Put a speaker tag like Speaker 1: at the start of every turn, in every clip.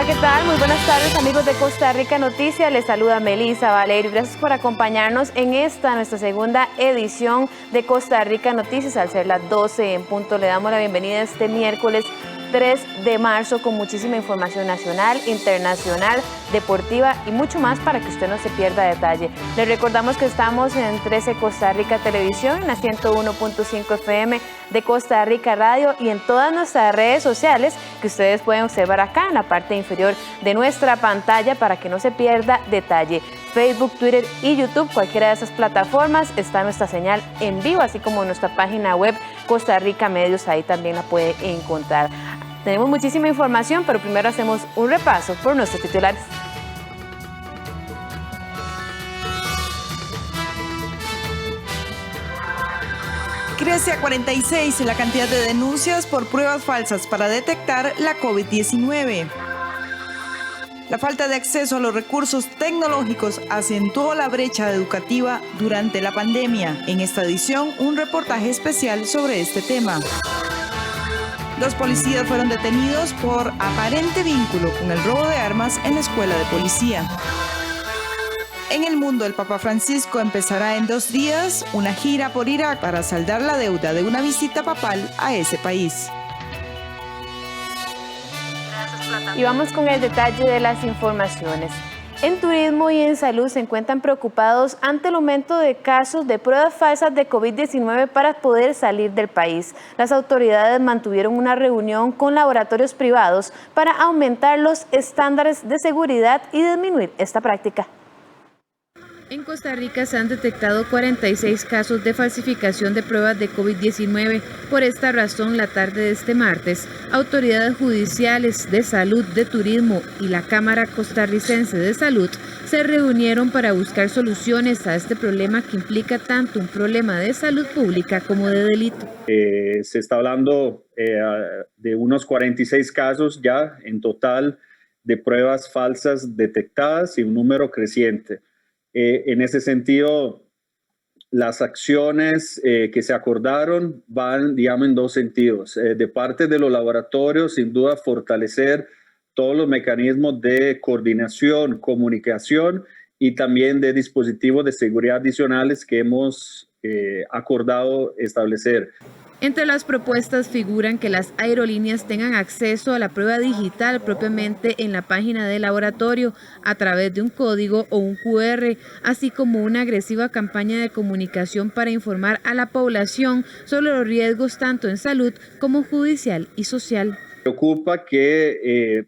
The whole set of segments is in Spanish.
Speaker 1: Hola, ¿qué tal? Muy buenas tardes, amigos de Costa Rica Noticias. Les saluda Melissa Valerio. Gracias por acompañarnos en nuestra segunda edición de Costa Rica Noticias. Al ser las 12 en punto, le damos la bienvenida este miércoles 3 de marzo con muchísima información nacional, internacional, deportiva y mucho más para que usted no se pierda detalle. Les recordamos que estamos en 13 Costa Rica Televisión, en la 101.5 FM de Costa Rica Radio y en todas nuestras redes sociales que ustedes pueden observar acá en la parte inferior de nuestra pantalla para que no se pierda detalle. Facebook, Twitter y YouTube, cualquiera de esas plataformas, está nuestra señal en vivo, así como nuestra página web Costa Rica Medios, ahí también la puede encontrar. Tenemos muchísima información, pero primero hacemos un repaso por nuestros titulares.
Speaker 2: Crece a 46 la cantidad de denuncias por pruebas falsas para detectar la COVID-19. La falta de acceso a los recursos tecnológicos acentuó la brecha educativa durante la pandemia. En esta edición, un reportaje especial sobre este tema. 2 policías fueron detenidos por aparente vínculo con el robo de armas en la escuela de policía. En el mundo, el Papa Francisco empezará en 2 días una gira por Irak para saldar la deuda de una visita papal a ese país.
Speaker 1: Y vamos con el detalle de las informaciones. En turismo y en salud se encuentran preocupados ante el aumento de casos de pruebas falsas de COVID-19 para poder salir del país. Las autoridades mantuvieron una reunión con laboratorios privados para aumentar los estándares de seguridad y disminuir esta práctica. En Costa Rica se han detectado 46 casos de falsificación de pruebas de COVID-19. Por esta razón, la tarde de este martes, autoridades judiciales de salud, de turismo y la Cámara Costarricense de Salud se reunieron para buscar soluciones a este problema que implica tanto un problema de salud pública como de delito.
Speaker 3: Se está hablando de unos 46 casos ya en total de pruebas falsas detectadas y un número creciente. En ese sentido, las acciones que se acordaron van, digamos, en 2 sentidos. De parte de los laboratorios, sin duda, fortalecer todos los mecanismos de coordinación, comunicación y también de dispositivos de seguridad adicionales que hemos acordado establecer.
Speaker 1: Entre las propuestas figuran que las aerolíneas tengan acceso a la prueba digital propiamente en la página del laboratorio a través de un código o un QR, así como una agresiva campaña de comunicación para informar a la población sobre los riesgos tanto en salud como judicial y social.
Speaker 3: Preocupa que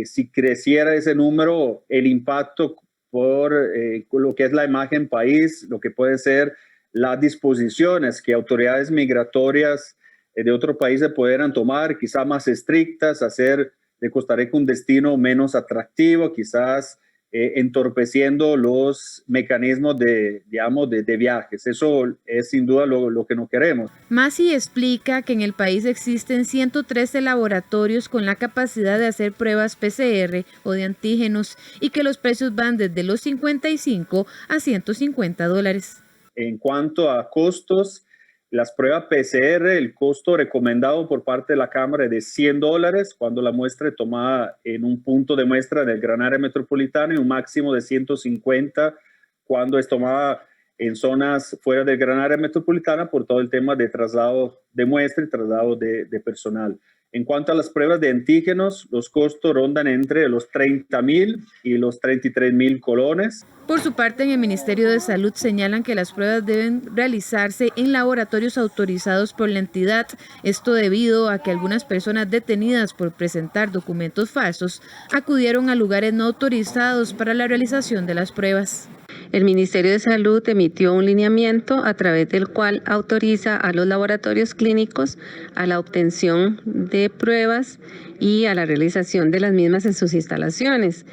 Speaker 3: si creciera ese número, el impacto por lo que es la imagen país, lo que puede ser las disposiciones que autoridades migratorias de otros países pudieran tomar, quizás más estrictas, hacer de Costa Rica un destino menos atractivo, quizás entorpeciendo los mecanismos de viajes. Eso es sin duda lo que no queremos.
Speaker 1: Masi explica que en el país existen 113 laboratorios con la capacidad de hacer pruebas PCR o de antígenos y que los precios van desde los $55 a $150.
Speaker 3: En cuanto a costos, las pruebas PCR, el costo recomendado por parte de la Cámara es de $100 cuando la muestra es tomada en un punto de muestra del Gran Área Metropolitana y un máximo de 150 cuando es tomada en zonas fuera del Gran Área Metropolitana por todo el tema de traslado de muestra y traslado de personal. En cuanto a las pruebas de antígenos, los costos rondan entre los 30,000 y los 33,000 colones.
Speaker 1: Por su parte, en el Ministerio de Salud señalan que las pruebas deben realizarse en laboratorios autorizados por la entidad. Esto debido a que algunas personas detenidas por presentar documentos falsos acudieron a lugares no autorizados para la realización de las pruebas.
Speaker 4: El Ministerio de Salud emitió un lineamiento a través del cual autoriza a los laboratorios clínicos a la obtención de pruebas y a la realización de las mismas en sus instalaciones.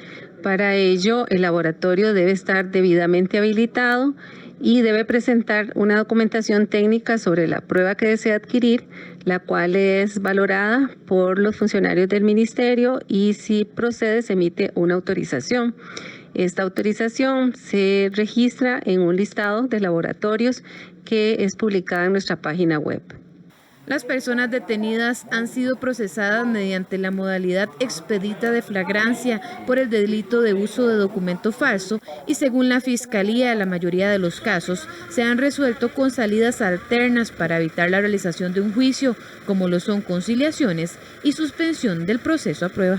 Speaker 4: Para ello, el laboratorio debe estar debidamente habilitado y debe presentar una documentación técnica sobre la prueba que desea adquirir, la cual es valorada por los funcionarios del ministerio y si procede se emite una autorización. Esta autorización se registra en un listado de laboratorios que es publicada en nuestra página web.
Speaker 5: Las personas detenidas han sido procesadas mediante la modalidad expedita de flagrancia por el delito de uso de documento falso y según la Fiscalía, la mayoría de los casos se han resuelto con salidas alternas para evitar la realización de un juicio, como lo son conciliaciones y suspensión del proceso a prueba.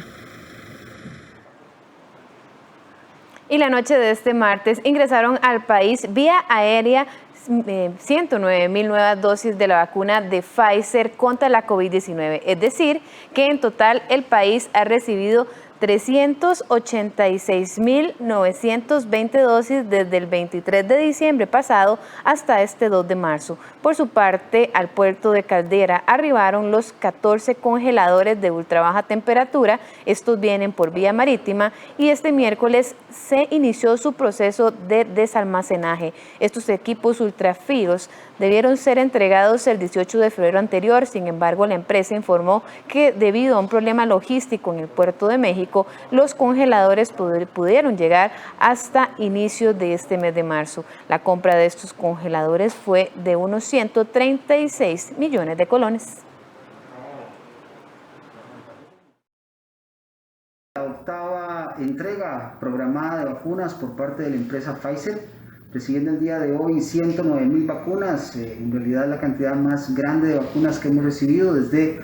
Speaker 1: Y la noche de este martes ingresaron al país vía aérea 109,000 nuevas dosis de la vacuna de Pfizer contra la COVID-19. Es decir, que en total el país ha recibido 386,920 dosis desde el 23 de diciembre pasado hasta este 2 de marzo. Por su parte, al puerto de Caldera arribaron los 14 congeladores de ultra baja temperatura. Estos vienen por vía marítima y este miércoles se inició su proceso de desalmacenaje. Estos equipos ultrafríos debieron ser entregados el 18 de febrero anterior. Sin embargo, la empresa informó que debido a un problema logístico en el puerto de México, los congeladores pudieron llegar hasta inicios de este mes de marzo. La compra de estos congeladores fue de unos 136 millones de colones.
Speaker 6: La octava entrega programada de vacunas por parte de la empresa Pfizer, recibiendo el día de hoy 109,000 vacunas, en realidad la cantidad más grande de vacunas que hemos recibido desde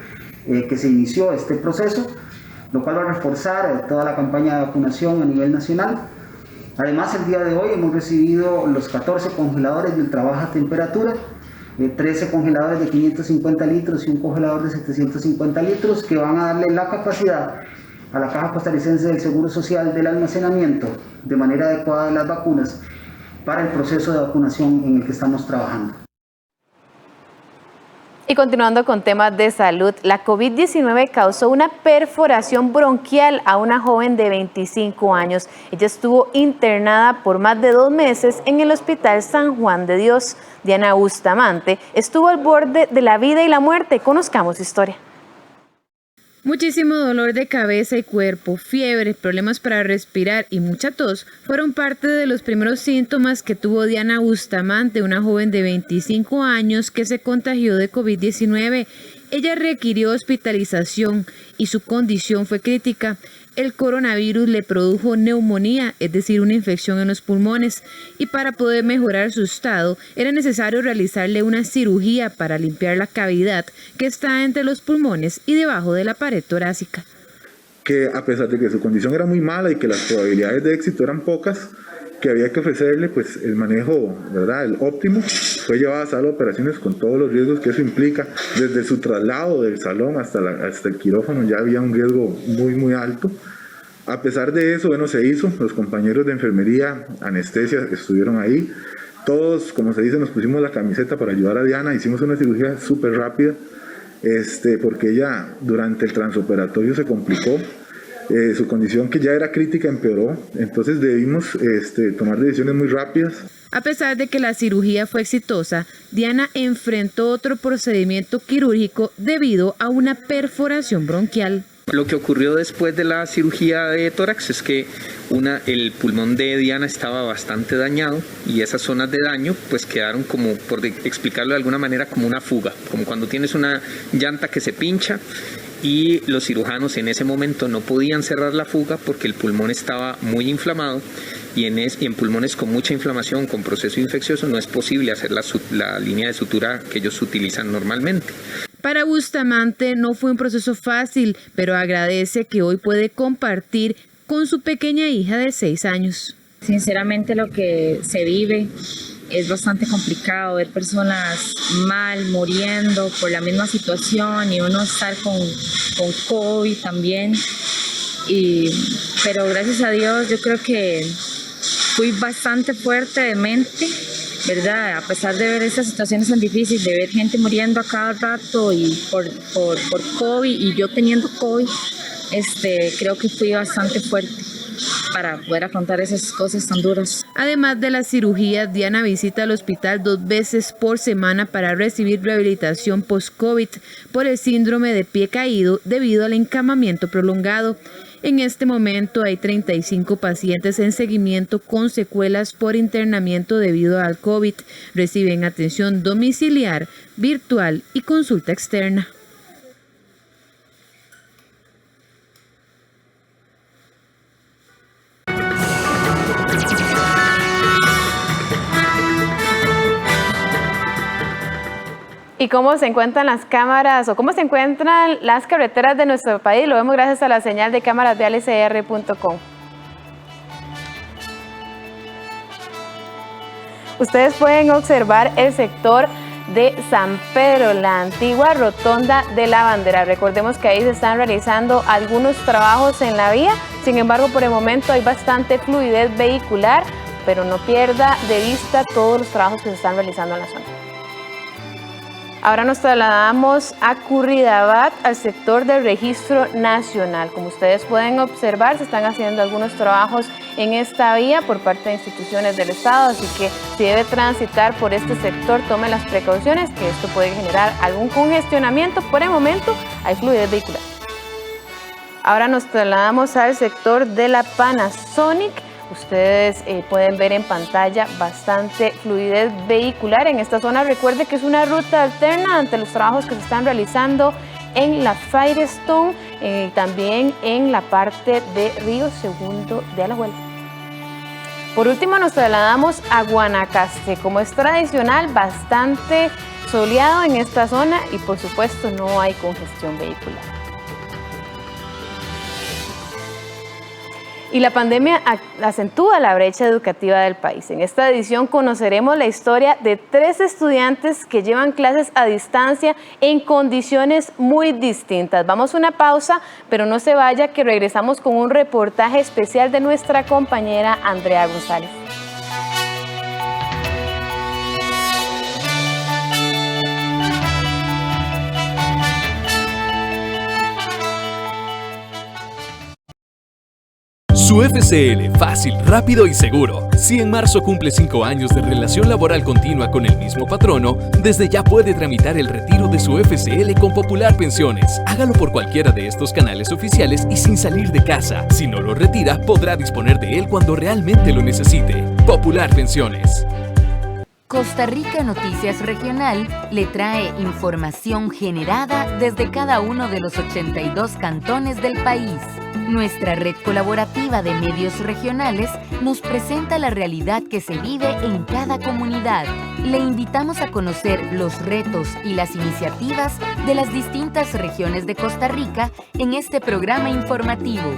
Speaker 6: que se inició este proceso, lo cual va a reforzar toda la campaña de vacunación a nivel nacional. Además, el día de hoy hemos recibido los 14 congeladores de ultra baja temperatura, 13 congeladores de 550 litros y un congelador de 750 litros que van a darle la capacidad a la Caja Costarricense del Seguro Social del almacenamiento de manera adecuada de las vacunas para el proceso de vacunación en el que estamos trabajando.
Speaker 1: Y continuando con temas de salud, la COVID-19 causó una perforación bronquial a una joven de 25 años. Ella estuvo internada por más de 2 meses en el Hospital San Juan de Dios. Diana Bustamante estuvo al borde de la vida y la muerte. Conozcamos su historia.
Speaker 5: Muchísimo dolor de cabeza y cuerpo, fiebre, problemas para respirar y mucha tos fueron parte de los primeros síntomas que tuvo Diana Bustamante, una joven de 25 años que se contagió de COVID-19. Ella requirió hospitalización y su condición fue crítica. El coronavirus le produjo neumonía, es decir, una infección en los pulmones, y para poder mejorar su estado era necesario realizarle una cirugía para limpiar la cavidad que está entre los pulmones y debajo de la pared torácica.
Speaker 7: Que a pesar de que su condición era muy mala y que las probabilidades de éxito eran pocas, que había que ofrecerle pues el manejo, ¿verdad?, el óptimo. Fue llevada a sala de operaciones con todos los riesgos que eso implica. Desde su traslado del salón hasta el quirófano ya había un riesgo muy alto. A pesar de eso, bueno, se hizo. Los compañeros de enfermería, anestesia, estuvieron ahí. Todos, como se dice, nos pusimos la camiseta para ayudar a Diana. Hicimos una cirugía súper rápida, porque ella durante el transoperatorio se complicó. Su condición, que ya era crítica, empeoró, entonces debimos tomar decisiones muy rápidas.
Speaker 5: A pesar de que la cirugía fue exitosa, Diana enfrentó otro procedimiento quirúrgico debido a una perforación bronquial.
Speaker 8: Lo que ocurrió después de la cirugía de tórax es que el pulmón de Diana estaba bastante dañado y esas zonas de daño pues quedaron como, por explicarlo de alguna manera, como una fuga, como cuando tienes una llanta que se pincha. Y los cirujanos en ese momento no podían cerrar la fuga porque el pulmón estaba muy inflamado y en pulmones con mucha inflamación, con proceso infeccioso, no es posible hacer la línea de sutura que ellos utilizan normalmente.
Speaker 5: Para Bustamante no fue un proceso fácil, pero agradece que hoy puede compartir con su pequeña hija de 6 años.
Speaker 9: Sinceramente lo que se vive es bastante complicado, ver personas mal, muriendo por la misma situación y uno estar con COVID también. Pero gracias a Dios yo creo que fui bastante fuerte de mente, ¿verdad? A pesar de ver estas situaciones tan difíciles, de ver gente muriendo a cada rato y por COVID y yo teniendo COVID, creo que fui bastante fuerte para poder afrontar esas cosas tan duras.
Speaker 5: Además de la cirugía, Diana visita el hospital 2 veces por semana para recibir rehabilitación post-COVID por el síndrome de pie caído debido al encamamiento prolongado. En este momento hay 35 pacientes en seguimiento con secuelas por internamiento debido al COVID. Reciben atención domiciliar, virtual y consulta externa.
Speaker 1: ¿Y cómo se encuentran las cámaras o cómo se encuentran las carreteras de nuestro país? Lo vemos gracias a la señal de cámarasvialescr.com. Ustedes pueden observar el sector de San Pedro, la antigua rotonda de la bandera. Recordemos que ahí se están realizando algunos trabajos en la vía, sin embargo por el momento hay bastante fluidez vehicular, pero no pierda de vista todos los trabajos que se están realizando en la zona. Ahora nos trasladamos a Curridabat, al sector del Registro Nacional. Como ustedes pueden observar, se están haciendo algunos trabajos en esta vía por parte de instituciones del Estado, así que si debe transitar por este sector, tome las precauciones, que esto puede generar algún congestionamiento. Por el momento hay fluidez vehicular. Ahora nos trasladamos al sector de la Panasonic. Ustedes pueden ver en pantalla bastante fluidez vehicular en esta zona. Recuerde que es una ruta alterna ante los trabajos que se están realizando en la Firestone y también en la parte de Río Segundo de Alajuela. Por último nos trasladamos a Guanacaste. Como es tradicional, bastante soleado en esta zona y por supuesto no hay congestión vehicular. Y la pandemia acentúa la brecha educativa del país. En esta edición conoceremos la historia de 3 estudiantes que llevan clases a distancia en condiciones muy distintas. Vamos a una pausa, pero no se vaya, que regresamos con un reportaje especial de nuestra compañera Andrea González.
Speaker 10: Su FCL, fácil, rápido y seguro. Si en marzo cumple 5 años de relación laboral continua con el mismo patrono, desde ya puede tramitar el retiro de su FCL con Popular Pensiones. Hágalo por cualquiera de estos canales oficiales y sin salir de casa. Si no lo retira, podrá disponer de él cuando realmente lo necesite. Popular Pensiones.
Speaker 11: Costa Rica Noticias Regional le trae información generada desde cada uno de los 82 cantones del país. Nuestra red colaborativa de medios regionales nos presenta la realidad que se vive en cada comunidad. Le invitamos a conocer los retos y las iniciativas de las distintas regiones de Costa Rica en este programa informativo.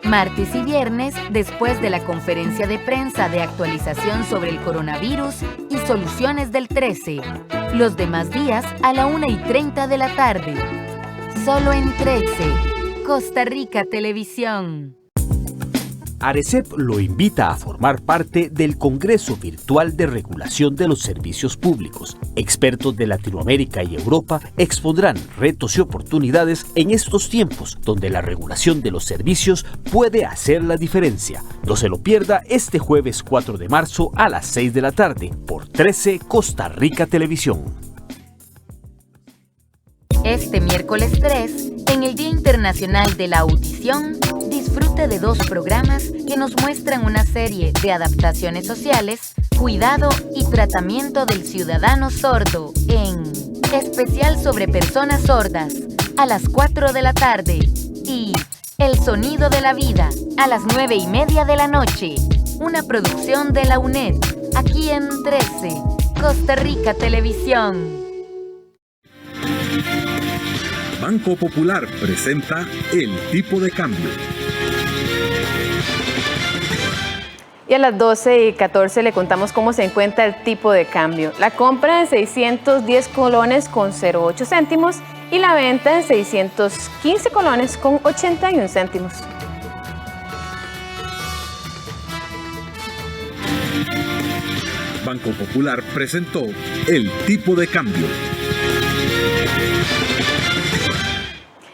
Speaker 11: Martes y viernes, después de la conferencia de prensa de actualización sobre el coronavirus y soluciones del 13. Los demás días a la 1:30 de la tarde. Solo en 13. Costa Rica Televisión.
Speaker 12: ARECEP lo invita a formar parte del Congreso Virtual de Regulación de los Servicios Públicos. Expertos de Latinoamérica y Europa expondrán retos y oportunidades en estos tiempos donde la regulación de los servicios puede hacer la diferencia. No se lo pierda este jueves 4 de marzo a las 6 de la tarde por 13 Costa Rica Televisión.
Speaker 11: Este miércoles 3, en el Día Internacional de la Audición, disfrute de 2 programas que nos muestran una serie de adaptaciones sociales, cuidado y tratamiento del ciudadano sordo en Especial sobre Personas Sordas, a las 4 de la tarde, y El Sonido de la Vida, a las 9:30 de la noche. Una producción de la UNED, aquí en 13, Costa Rica Televisión.
Speaker 13: Banco Popular presenta El Tipo de Cambio.
Speaker 1: Y a las 12:14 le contamos cómo se encuentra el tipo de cambio. La compra en 610 colones con 0,8 céntimos y la venta en 615 colones con 81 céntimos.
Speaker 13: Banco Popular presentó El Tipo de Cambio.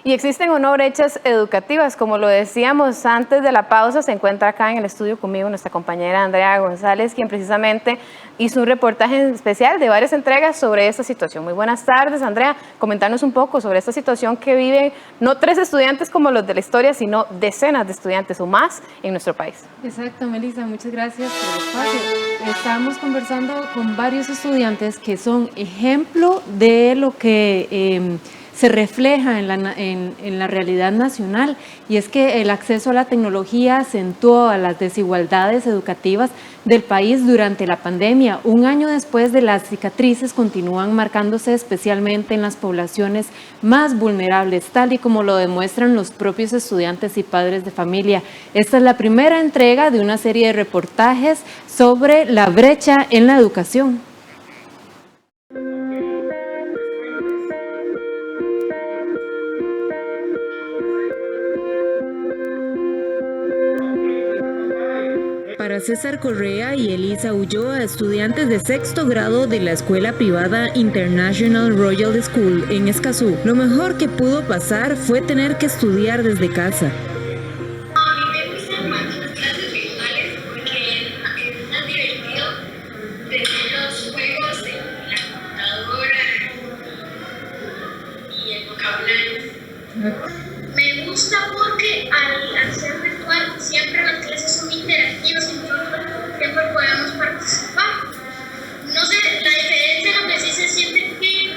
Speaker 1: ¿Y existen o no brechas educativas? Como lo decíamos antes de la pausa, se encuentra acá en el estudio conmigo nuestra compañera Andrea González, quien precisamente hizo un reportaje especial de varias entregas sobre esta situación. Muy buenas tardes, Andrea. Comentarnos un poco sobre esta situación que viven no 3 estudiantes como los de la historia, sino decenas de estudiantes o más en nuestro país.
Speaker 14: Exacto, Melissa, muchas gracias por el espacio. Estábamos conversando con varios estudiantes que son ejemplo de lo que se refleja en la realidad nacional, y es que el acceso a la tecnología acentuó a las desigualdades educativas del país durante la pandemia. Un año después, de las cicatrices continúan marcándose especialmente en las poblaciones más vulnerables, tal y como lo demuestran los propios estudiantes y padres de familia. Esta es la primera entrega de una serie de reportajes sobre la brecha en la educación. Para César Correa y Elisa Ulloa, estudiantes de 6º grado de la escuela privada International Royal School en Escazú, lo mejor que pudo pasar fue tener que estudiar desde casa.
Speaker 15: A mí me gustan más las clases virtuales porque es más divertido tener los juegos de la computadora y el vocabulario. Me gusta porque al ser virtual siempre las clases son interactivas, siempre podemos participar. No sé, la diferencia en lo que sí se siente que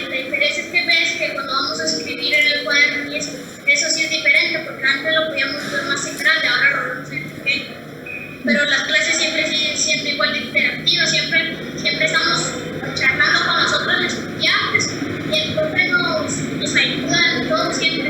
Speaker 15: la diferencia es que ves que cuando vamos a escribir en el cuaderno y eso sí es diferente, porque antes lo podíamos ver más en grande, ahora lo vemos en pequeño. Pero las clases siempre siguen siendo igual de interactivas, siempre estamos charlando con los otros estudiantes y el profe nos ayuda en todo siempre.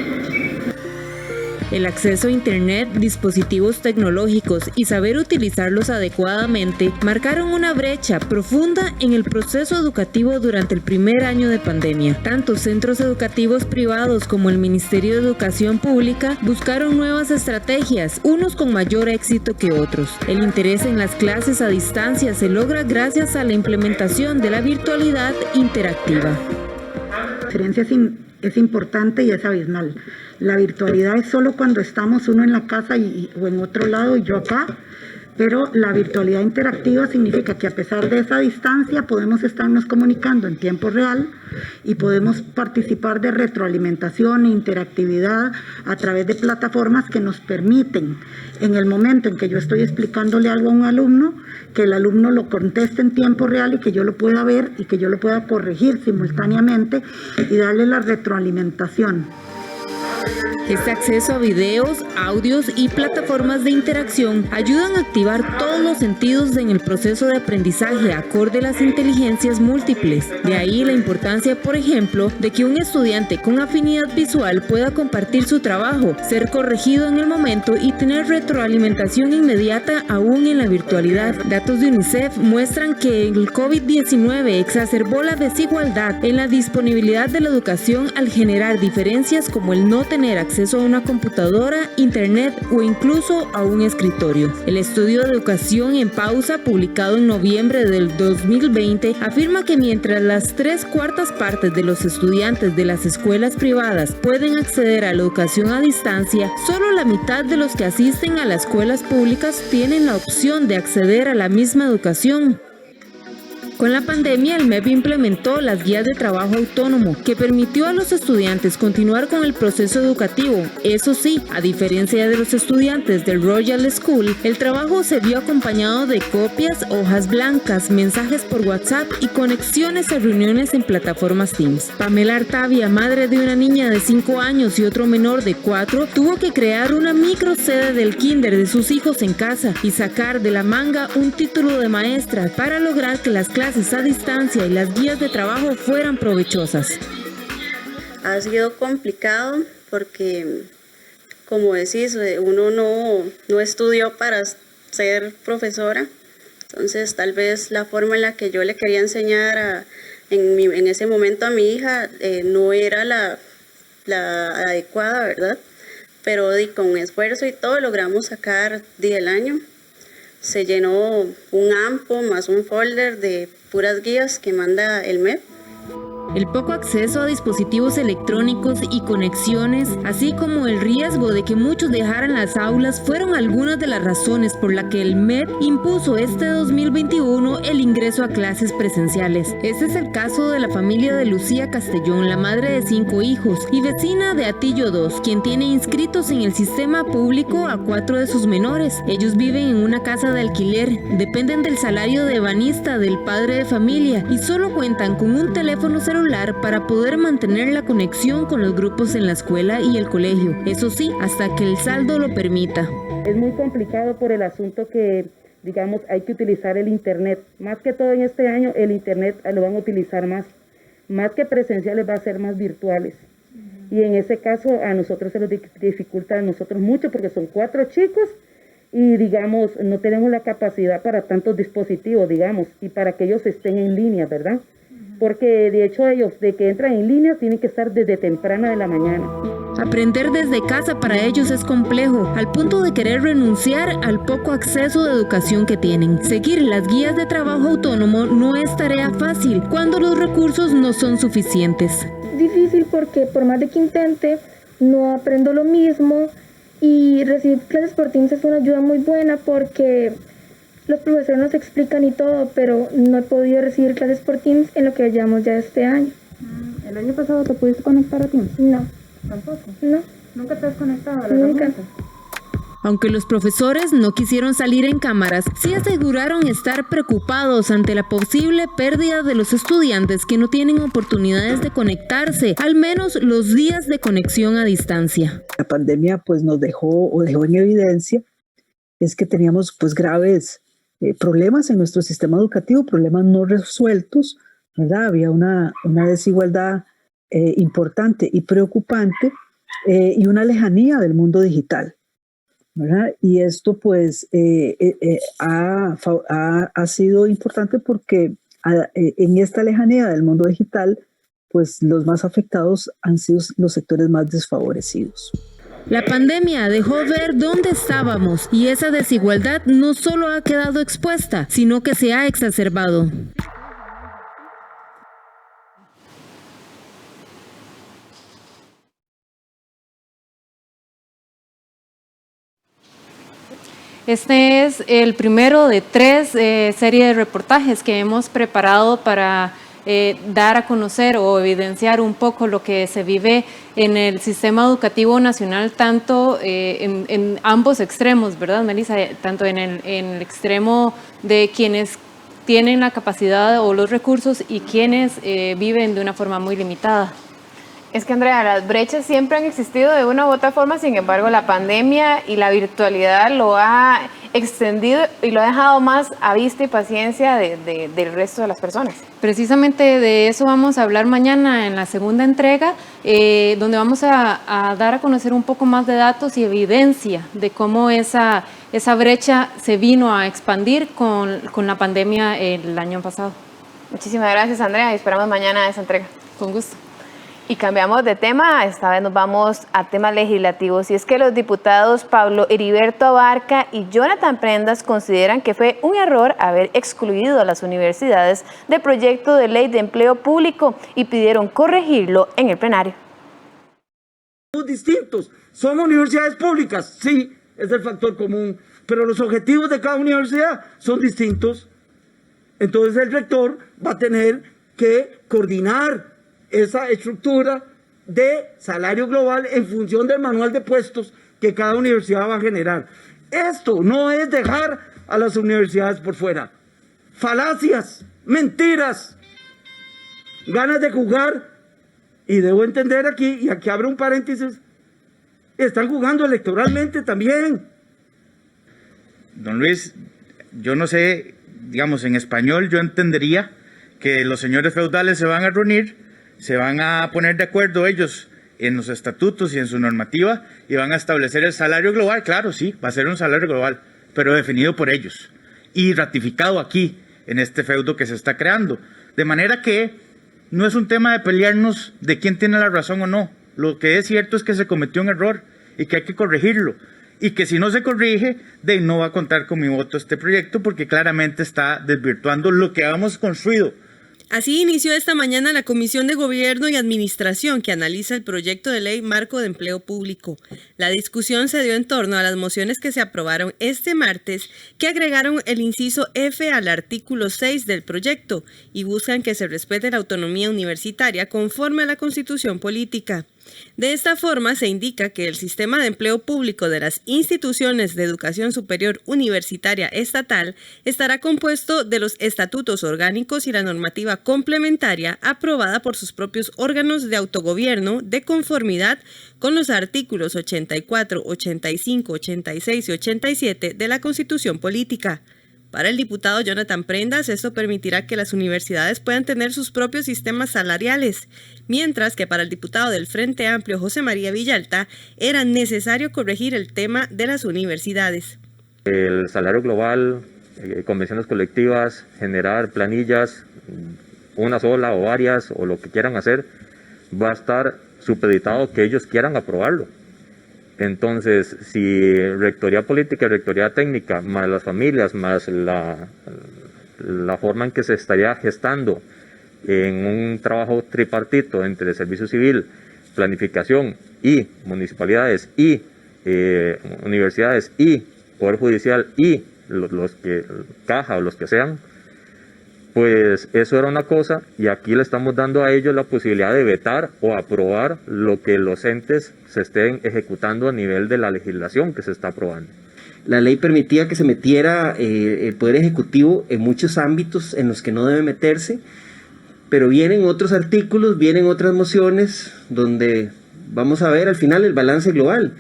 Speaker 14: El acceso a Internet, dispositivos tecnológicos y saber utilizarlos adecuadamente marcaron una brecha profunda en el proceso educativo durante el primer año de pandemia. Tanto centros educativos privados como el Ministerio de Educación Pública buscaron nuevas estrategias, unos con mayor éxito que otros. El interés en las clases a distancia se logra gracias a la implementación de la virtualidad interactiva.
Speaker 16: La diferencia es importante y es abismal. La virtualidad es solo cuando estamos uno en la casa o en otro lado y yo acá, pero la virtualidad interactiva significa que a pesar de esa distancia podemos estarnos comunicando en tiempo real y podemos participar de retroalimentación e interactividad a través de plataformas que nos permiten, en el momento en que yo estoy explicándole algo a un alumno, que el alumno lo conteste en tiempo real y que yo lo pueda ver y que yo lo pueda corregir simultáneamente y darle la retroalimentación.
Speaker 14: Este acceso a videos, audios y plataformas de interacción ayudan a activar todos los sentidos en el proceso de aprendizaje acorde a las inteligencias múltiples. De ahí la importancia, por ejemplo, de que un estudiante con afinidad visual pueda compartir su trabajo, ser corregido en el momento y tener retroalimentación inmediata aún en la virtualidad. Datos de UNICEF muestran que el COVID-19 exacerbó la desigualdad en la disponibilidad de la educación al generar diferencias como el no tener acceso a una computadora, internet o incluso a un escritorio. El estudio de Educación en Pausa, publicado en noviembre del 2020, afirma que mientras las 3/4 partes de los estudiantes de las escuelas privadas pueden acceder a la educación a distancia, solo la mitad de los que asisten a las escuelas públicas tienen la opción de acceder a la misma educación. Con la pandemia, el MEP implementó las guías de trabajo autónomo, que permitió a los estudiantes continuar con el proceso educativo. Eso sí, a diferencia de los estudiantes del Royal School, el trabajo se vio acompañado de copias, hojas blancas, mensajes por WhatsApp y conexiones a reuniones en plataformas Teams. Pamela Artavia, madre de una niña de 5 años y otro menor de 4, tuvo que crear una micro sede del kinder de sus hijos en casa y sacar de la manga un título de maestra para lograr que las clases a distancia y las guías de trabajo fueran provechosas.
Speaker 17: Ha sido complicado porque, como decís, uno no estudió para ser profesora, entonces tal vez la forma en la que yo le quería enseñar en ese momento a mi hija no era la adecuada, ¿verdad? Pero con esfuerzo y todo logramos sacar el año. Se llenó un AMPO más un folder de puras guías que manda el MEP.
Speaker 14: El poco acceso a dispositivos electrónicos y conexiones, así como el riesgo de que muchos dejaran las aulas, fueron algunas de las razones por las que el MED impuso este 2021 el ingreso a clases presenciales. Este es el caso de la familia de Lucía Castellón, la madre de 5 hijos y vecina de Atillo 2, quien tiene inscritos en el sistema público a 4 de sus menores. Ellos viven en una casa de alquiler, dependen del salario de ebanista del padre de familia y solo cuentan con un teléfono celular para poder mantener la conexión con los grupos en la escuela y el colegio. Eso sí, hasta que el saldo lo permita.
Speaker 18: Es muy complicado por el asunto que, digamos, hay que utilizar el internet. Más que todo en este año, el internet lo van a utilizar más que presenciales, va a ser más virtuales. Y en ese caso a nosotros se nos dificulta a nosotros mucho porque son 4 chicos y, digamos, no tenemos la capacidad para tantos dispositivos, digamos, y para que ellos estén en línea, ¿verdad? Porque de hecho ellos, de que entran en línea, tienen que estar desde temprana de la mañana.
Speaker 14: Aprender desde casa para ellos es complejo, al punto de querer renunciar al poco acceso de educación que tienen. Seguir las guías de trabajo autónomo no es tarea fácil cuando los recursos no son suficientes.
Speaker 19: Difícil porque por más de que intente, no aprendo lo mismo y recibir clases por Teams es una ayuda muy buena porque los profesores nos explican y todo, pero no he podido recibir clases por Teams en lo que llevamos ya este año.
Speaker 18: ¿El año pasado te pudiste conectar a Teams?
Speaker 19: No.
Speaker 18: ¿Tampoco?
Speaker 19: No.
Speaker 18: ¿Nunca te has conectado a la
Speaker 19: Nunca.
Speaker 18: herramienta?
Speaker 14: Aunque los profesores no quisieron salir en cámaras, sí aseguraron estar preocupados ante la posible pérdida de los estudiantes que no tienen oportunidades de conectarse, al menos los días de conexión a distancia.
Speaker 20: La pandemia pues nos dejó en evidencia es que teníamos pues graves problemas en nuestro sistema educativo, problemas no resueltos, ¿verdad? Había una desigualdad importante y preocupante y una lejanía del mundo digital, ¿verdad? Y esto pues ha sido importante porque en esta lejanía del mundo digital pues los más afectados han sido los sectores más desfavorecidos.
Speaker 14: La pandemia dejó ver dónde estábamos y esa desigualdad no solo ha quedado expuesta, sino que se ha exacerbado.
Speaker 21: Este es el primero de 3 series de reportajes que hemos preparado para dar a conocer o evidenciar un poco lo que se vive en el sistema educativo nacional, tanto en ambos extremos, ¿verdad, Melissa? Tanto en el extremo de quienes tienen la capacidad o los recursos y quienes viven de una forma muy limitada.
Speaker 1: Es que, Andrea, las brechas siempre han existido de una u otra forma, sin embargo, la pandemia y la virtualidad lo ha extendido y lo ha dejado más a vista y paciencia del resto de las personas.
Speaker 21: Precisamente de eso vamos a hablar mañana en la segunda entrega, donde vamos a dar a conocer un poco más de datos y evidencia de cómo esa brecha se vino a expandir con la pandemia el año pasado.
Speaker 1: Muchísimas gracias, Andrea, y esperamos mañana esa entrega.
Speaker 21: Con gusto.
Speaker 1: Y cambiamos de tema, esta vez nos vamos a temas legislativos, y es que los diputados Pablo Heriberto Abarca y Jonathan Prendas consideran que fue un error haber excluido a las universidades del proyecto de ley de empleo público y pidieron corregirlo en el plenario.
Speaker 22: Distintos, son universidades públicas, sí, es el factor común, pero los objetivos de cada universidad son distintos. Entonces el rector va a tener que coordinar esa estructura de salario global en función del manual de puestos que cada universidad va a generar. Esto no es dejar a las universidades por fuera. Falacias, mentiras, ganas de jugar, y debo entender aquí, y aquí abro un paréntesis, están jugando electoralmente también.
Speaker 23: Don Luis, yo no sé, digamos, en español yo entendería que los señores feudales se van a reunir, se van a poner de acuerdo ellos en los estatutos y en su normativa y van a establecer el salario global. Claro, sí, va a ser un salario global, pero definido por ellos y ratificado aquí en este feudo que se está creando. De manera que no es un tema de pelearnos de quién tiene la razón o no. Lo que es cierto es que se cometió un error y que hay que corregirlo. Y que si no se corrige, no va a contar con mi voto este proyecto porque claramente está desvirtuando lo que hemos construido.
Speaker 2: Así inició esta mañana la Comisión de Gobierno y Administración que analiza el proyecto de ley marco de empleo público. La discusión se dio en torno a las mociones que se aprobaron este martes que agregaron el inciso F al artículo 6 del proyecto y buscan que se respete la autonomía universitaria conforme a la Constitución política. De esta forma se indica que el sistema de empleo público de las instituciones de educación superior universitaria estatal estará compuesto de los estatutos orgánicos y la normativa complementaria aprobada por sus propios órganos de autogobierno de conformidad con los artículos 84, 85, 86 y 87 de la Constitución política. Para el diputado Jonathan Prendas, esto permitirá que las universidades puedan tener sus propios sistemas salariales, mientras que para el diputado del Frente Amplio, José María Villalta, era necesario corregir el tema de las universidades.
Speaker 3: El salario global, convenciones colectivas, generar planillas, una sola o varias, o lo que quieran hacer, va a estar supeditado que ellos quieran aprobarlo. Entonces, si rectoría política y rectoría técnica, más las familias, más la forma en que se estaría gestando en un trabajo tripartito entre servicio civil, planificación y municipalidades y universidades y poder judicial y los que caja o los que sean, pues eso era una cosa, y aquí le estamos dando a ellos la posibilidad de vetar o aprobar lo que los entes se estén ejecutando a nivel de la legislación que se está aprobando.
Speaker 4: La ley permitía que se metiera el Poder Ejecutivo en muchos ámbitos en los que no debe meterse, pero vienen otros artículos, vienen otras mociones donde vamos a ver al final el balance global.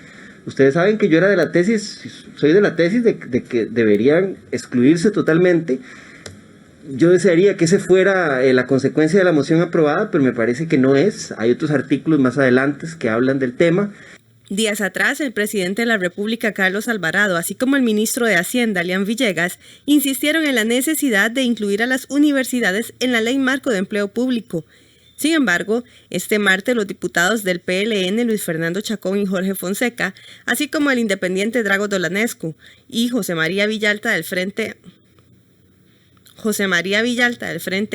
Speaker 4: Ustedes saben que yo era de la tesis, soy de la tesis de que deberían excluirse totalmente. Yo desearía que ese fuera la consecuencia de la moción aprobada, pero me parece que no es. Hay otros artículos más adelante que hablan del tema.
Speaker 2: Días atrás, el presidente de la República, Carlos Alvarado, así como el ministro de Hacienda, Lian Villegas, insistieron en la necesidad de incluir a las universidades en la Ley Marco de Empleo Público. Sin embargo, este martes los diputados del PLN, Luis Fernando Chacón y Jorge Fonseca, así como el independiente Drago Dolanescu y José María Villalta del Frente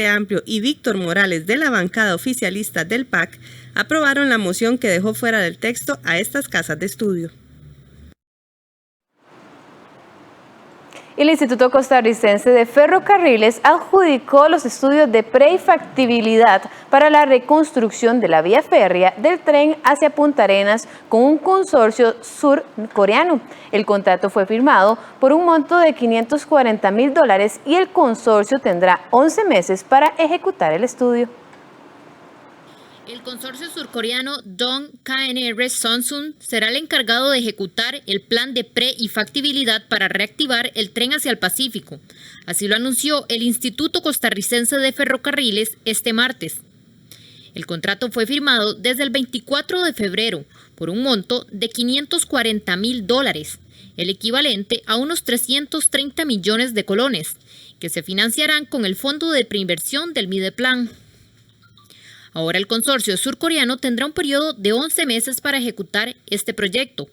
Speaker 2: Amplio y Víctor Morales de la bancada oficialista del PAC aprobaron la moción que dejó fuera del texto a estas casas de estudio.
Speaker 1: El Instituto Costarricense de Ferrocarriles adjudicó los estudios de prefactibilidad para la reconstrucción de la vía férrea del tren hacia Punta Arenas con un consorcio surcoreano. El contrato fue firmado por un monto de $540,000 y el consorcio tendrá 11 meses para ejecutar el estudio.
Speaker 24: El consorcio surcoreano Dong KNR Samsung será el encargado de ejecutar el plan de pre y factibilidad para reactivar el tren hacia el Pacífico. Así lo anunció el Instituto Costarricense de Ferrocarriles este martes. El contrato fue firmado desde el 24 de febrero por un monto de $540,000, el equivalente a unos 330 millones de colones, que se financiarán con el Fondo de Preinversión del Mideplan. Ahora el consorcio surcoreano tendrá un periodo de 11 meses para ejecutar este proyecto.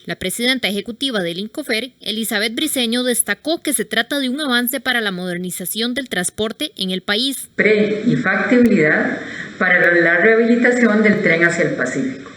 Speaker 24: La presidenta ejecutiva del INCOFER, Elizabeth Briceño, destacó que se trata de un avance para la modernización del transporte en el país.
Speaker 25: Pre y factibilidad para la rehabilitación del tren hacia el Pacífico.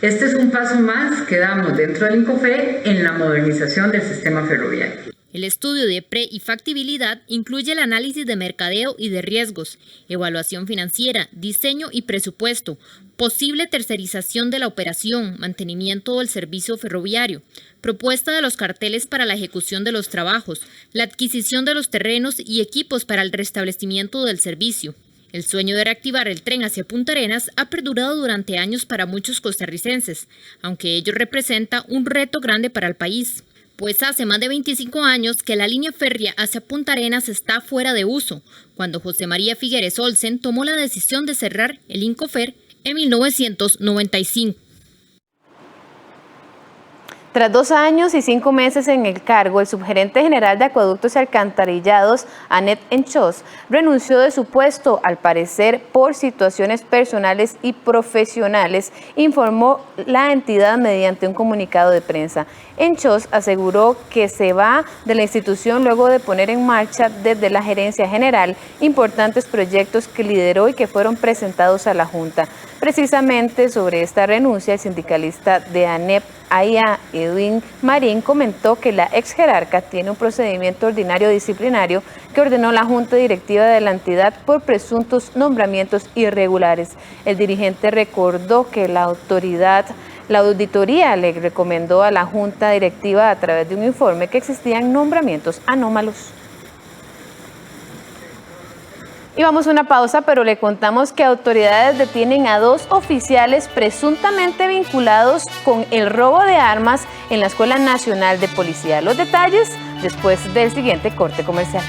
Speaker 25: Este es un paso más que damos dentro del INCOFER en la modernización del sistema ferroviario.
Speaker 24: El estudio de pre y factibilidad incluye el análisis de mercadeo y de riesgos, evaluación financiera, diseño y presupuesto, posible tercerización de la operación, mantenimiento del servicio ferroviario, propuesta de los carteles para la ejecución de los trabajos, la adquisición de los terrenos y equipos para el restablecimiento del servicio. El sueño de reactivar el tren hacia Punta Arenas ha perdurado durante años para muchos costarricenses, aunque ello representa un reto grande para el país. Pues hace más de 25 años que la línea férrea hacia Punta Arenas está fuera de uso, cuando José María Figueres Olsen tomó la decisión de cerrar el INCOFER en 1995.
Speaker 1: Tras 2 años y 5 meses en el cargo, el subgerente general de Acueductos y Alcantarillados, Annette Enchos, renunció de su puesto, al parecer por situaciones personales y profesionales, informó la entidad mediante un comunicado de prensa. Enchos aseguró que se va de la institución luego de poner en marcha desde la gerencia general importantes proyectos que lideró y que fueron presentados a la Junta. Precisamente sobre esta renuncia, el sindicalista de ANEP, AIA, Edwin Marín, comentó que la ex jerarca tiene un procedimiento ordinario disciplinario que ordenó la Junta Directiva de la entidad por presuntos nombramientos irregulares. El dirigente recordó que la auditoría le recomendó a la Junta Directiva a través de un informe que existían nombramientos anómalos. Y vamos a una pausa, pero le contamos que autoridades detienen a 2 oficiales presuntamente vinculados con el robo de armas en la Escuela Nacional de Policía. Los detalles después del siguiente corte comercial.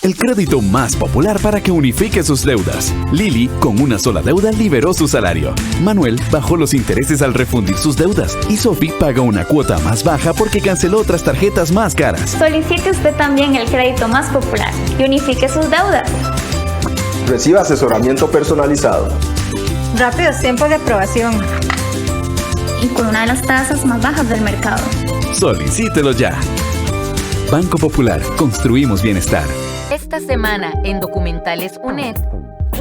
Speaker 10: El crédito más popular para que unifique sus deudas. Lili, con una sola deuda, liberó su salario. Manuel bajó los intereses al refundir sus deudas. Y Sophie paga una cuota más baja porque canceló otras tarjetas más caras.
Speaker 5: Solicite usted también el crédito más popular y unifique sus deudas.
Speaker 6: Reciba asesoramiento personalizado.
Speaker 5: Rápidos tiempos de aprobación. Y con una de las tasas más bajas del mercado.
Speaker 10: Solicítelo ya. Banco Popular, construimos bienestar.
Speaker 11: Esta semana en Documentales UNED,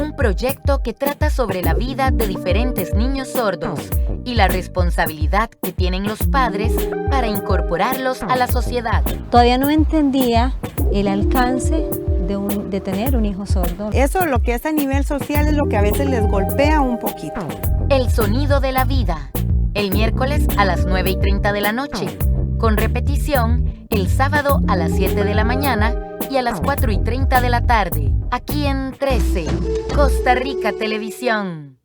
Speaker 11: un proyecto que trata sobre la vida de diferentes niños sordos y la responsabilidad que tienen los padres para incorporarlos a la sociedad.
Speaker 7: Todavía no entendía el alcance de tener un hijo sordo.
Speaker 8: Eso, lo que es a nivel social, es lo que a veces les golpea un poquito.
Speaker 11: El sonido de la vida, el miércoles a las 9:30 de la noche, con repetición el sábado a las 7 de la mañana y a las 4:30 de la tarde, aquí en 13, Costa Rica Televisión.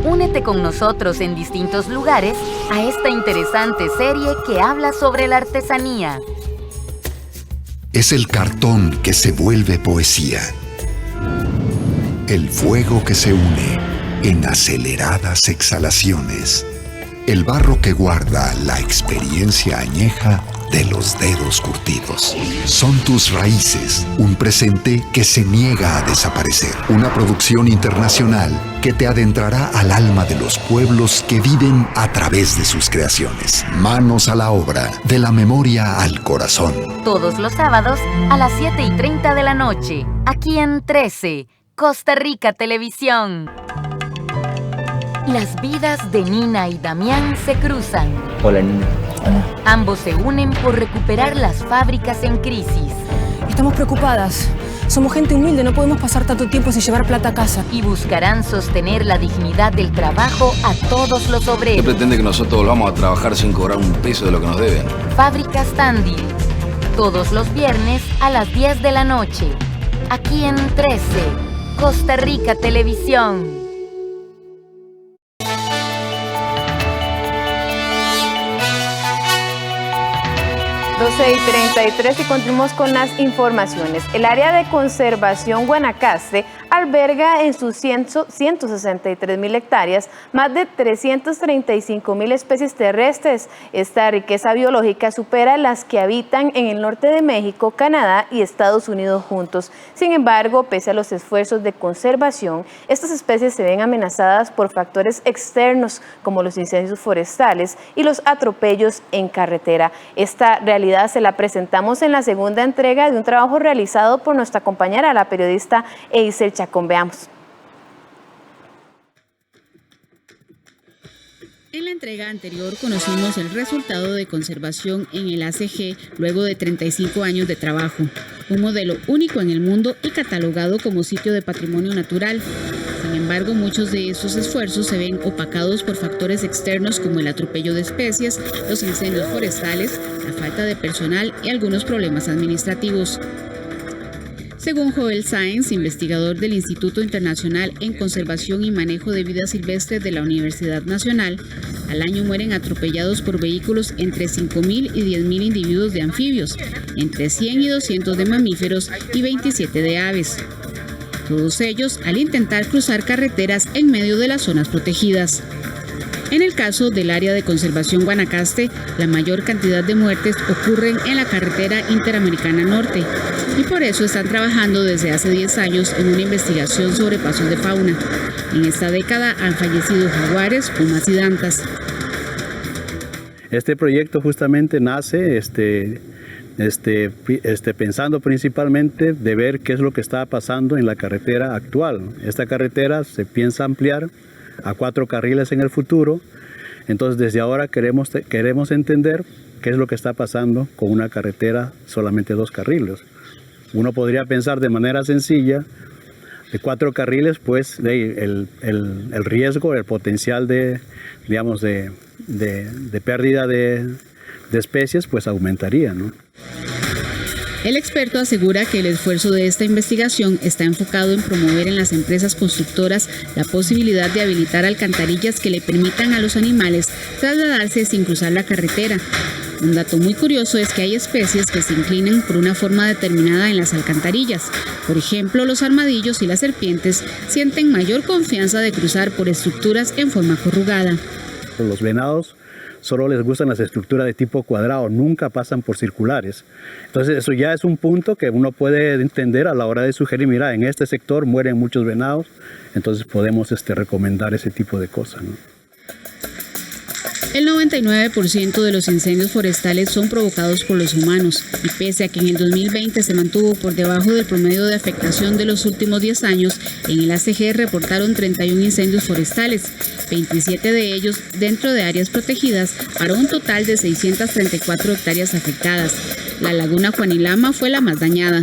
Speaker 11: Únete con nosotros en distintos lugares a esta interesante serie que habla sobre la artesanía.
Speaker 9: Es el cartón que se vuelve poesía. El fuego que se une en aceleradas exhalaciones. El barro que guarda la experiencia añeja de los dedos curtidos. Son tus raíces, un presente que se niega a desaparecer. Una producción internacional que te adentrará al alma de los pueblos que viven a través de sus creaciones. Manos a la obra, de la memoria al corazón.
Speaker 11: Todos los sábados a las 7:30 de la noche, aquí en 13, Costa Rica Televisión. Las vidas de Nina y Damián se cruzan.
Speaker 26: Hola, Nina.
Speaker 11: Hola. Ambos se unen por recuperar las fábricas en crisis.
Speaker 27: Estamos preocupadas. Somos gente humilde, no podemos pasar tanto tiempo sin llevar plata a casa.
Speaker 11: Y buscarán sostener la dignidad del trabajo a todos los obreros.
Speaker 26: ¿Qué pretende que nosotros volvamos a trabajar sin cobrar un peso de lo que nos deben?
Speaker 11: Fábricas Tandil. Todos los viernes a las 10 de la noche. Aquí en 13, Costa Rica Televisión.
Speaker 1: 12:33 y continuamos con las informaciones. El área de conservación Guanacaste alberga en sus 163.000 hectáreas más de 335.000 especies terrestres. Esta riqueza biológica supera las que habitan en el norte de México, Canadá y Estados Unidos juntos. Sin embargo, pese a los esfuerzos de conservación, estas especies se ven amenazadas por factores externos como los incendios forestales y los atropellos en carretera. Esta realidad se la presentamos en la segunda entrega de un trabajo realizado por nuestra compañera, la periodista Eiser Chacón. Veamos.
Speaker 28: En la entrega anterior conocimos el resultado de conservación en el ACG luego de 35 años de trabajo, un modelo único en el mundo y catalogado como sitio de patrimonio natural. Sin embargo, muchos de estos esfuerzos se ven opacados por factores externos como el atropello de especies, los incendios forestales, la falta de personal y algunos problemas administrativos. Según Joel Sáenz, investigador del Instituto Internacional en Conservación y Manejo de Vida Silvestre de la Universidad Nacional, al año mueren atropellados por vehículos entre 5.000 y 10.000 individuos de anfibios, entre 100 y 200 de mamíferos y 27 de aves. Todos ellos al intentar cruzar carreteras en medio de las zonas protegidas. En el caso del área de conservación Guanacaste, la mayor cantidad de muertes ocurren en la carretera Interamericana Norte y por eso están trabajando desde hace 10 años en una investigación sobre pasos de fauna. En esta década han fallecido jaguares, pumas y dantas.
Speaker 12: Este proyecto justamente nace pensando principalmente de ver qué es lo que está pasando en la carretera actual. Esta carretera se piensa ampliar a 4 carriles en el futuro, entonces desde ahora queremos entender qué es lo que está pasando con una carretera solamente 2 carriles. Uno podría pensar de manera sencilla, de 4 carriles, pues el riesgo, el potencial de pérdida de especies, pues aumentaría, ¿no?
Speaker 28: El experto asegura que el esfuerzo de esta investigación está enfocado en promover en las empresas constructoras la posibilidad de habilitar alcantarillas que le permitan a los animales trasladarse sin cruzar la carretera. Un dato muy curioso es que hay especies que se inclinan por una forma determinada en las alcantarillas. Por ejemplo, los armadillos y las serpientes sienten mayor confianza de cruzar por estructuras en forma corrugada.
Speaker 12: Los venados solo les gustan las estructuras de tipo cuadrado, nunca pasan por circulares. Entonces eso ya es un punto que uno puede entender a la hora de sugerir, mira, en este sector mueren muchos venados, entonces podemos recomendar ese tipo de cosas, ¿no?
Speaker 28: El 99% de los incendios forestales son provocados por los humanos y pese a que en el 2020 se mantuvo por debajo del promedio de afectación de los últimos 10 años, en el ACG reportaron 31 incendios forestales, 27 de ellos dentro de áreas protegidas para un total de 634 hectáreas afectadas. La laguna Juanilama fue la más dañada.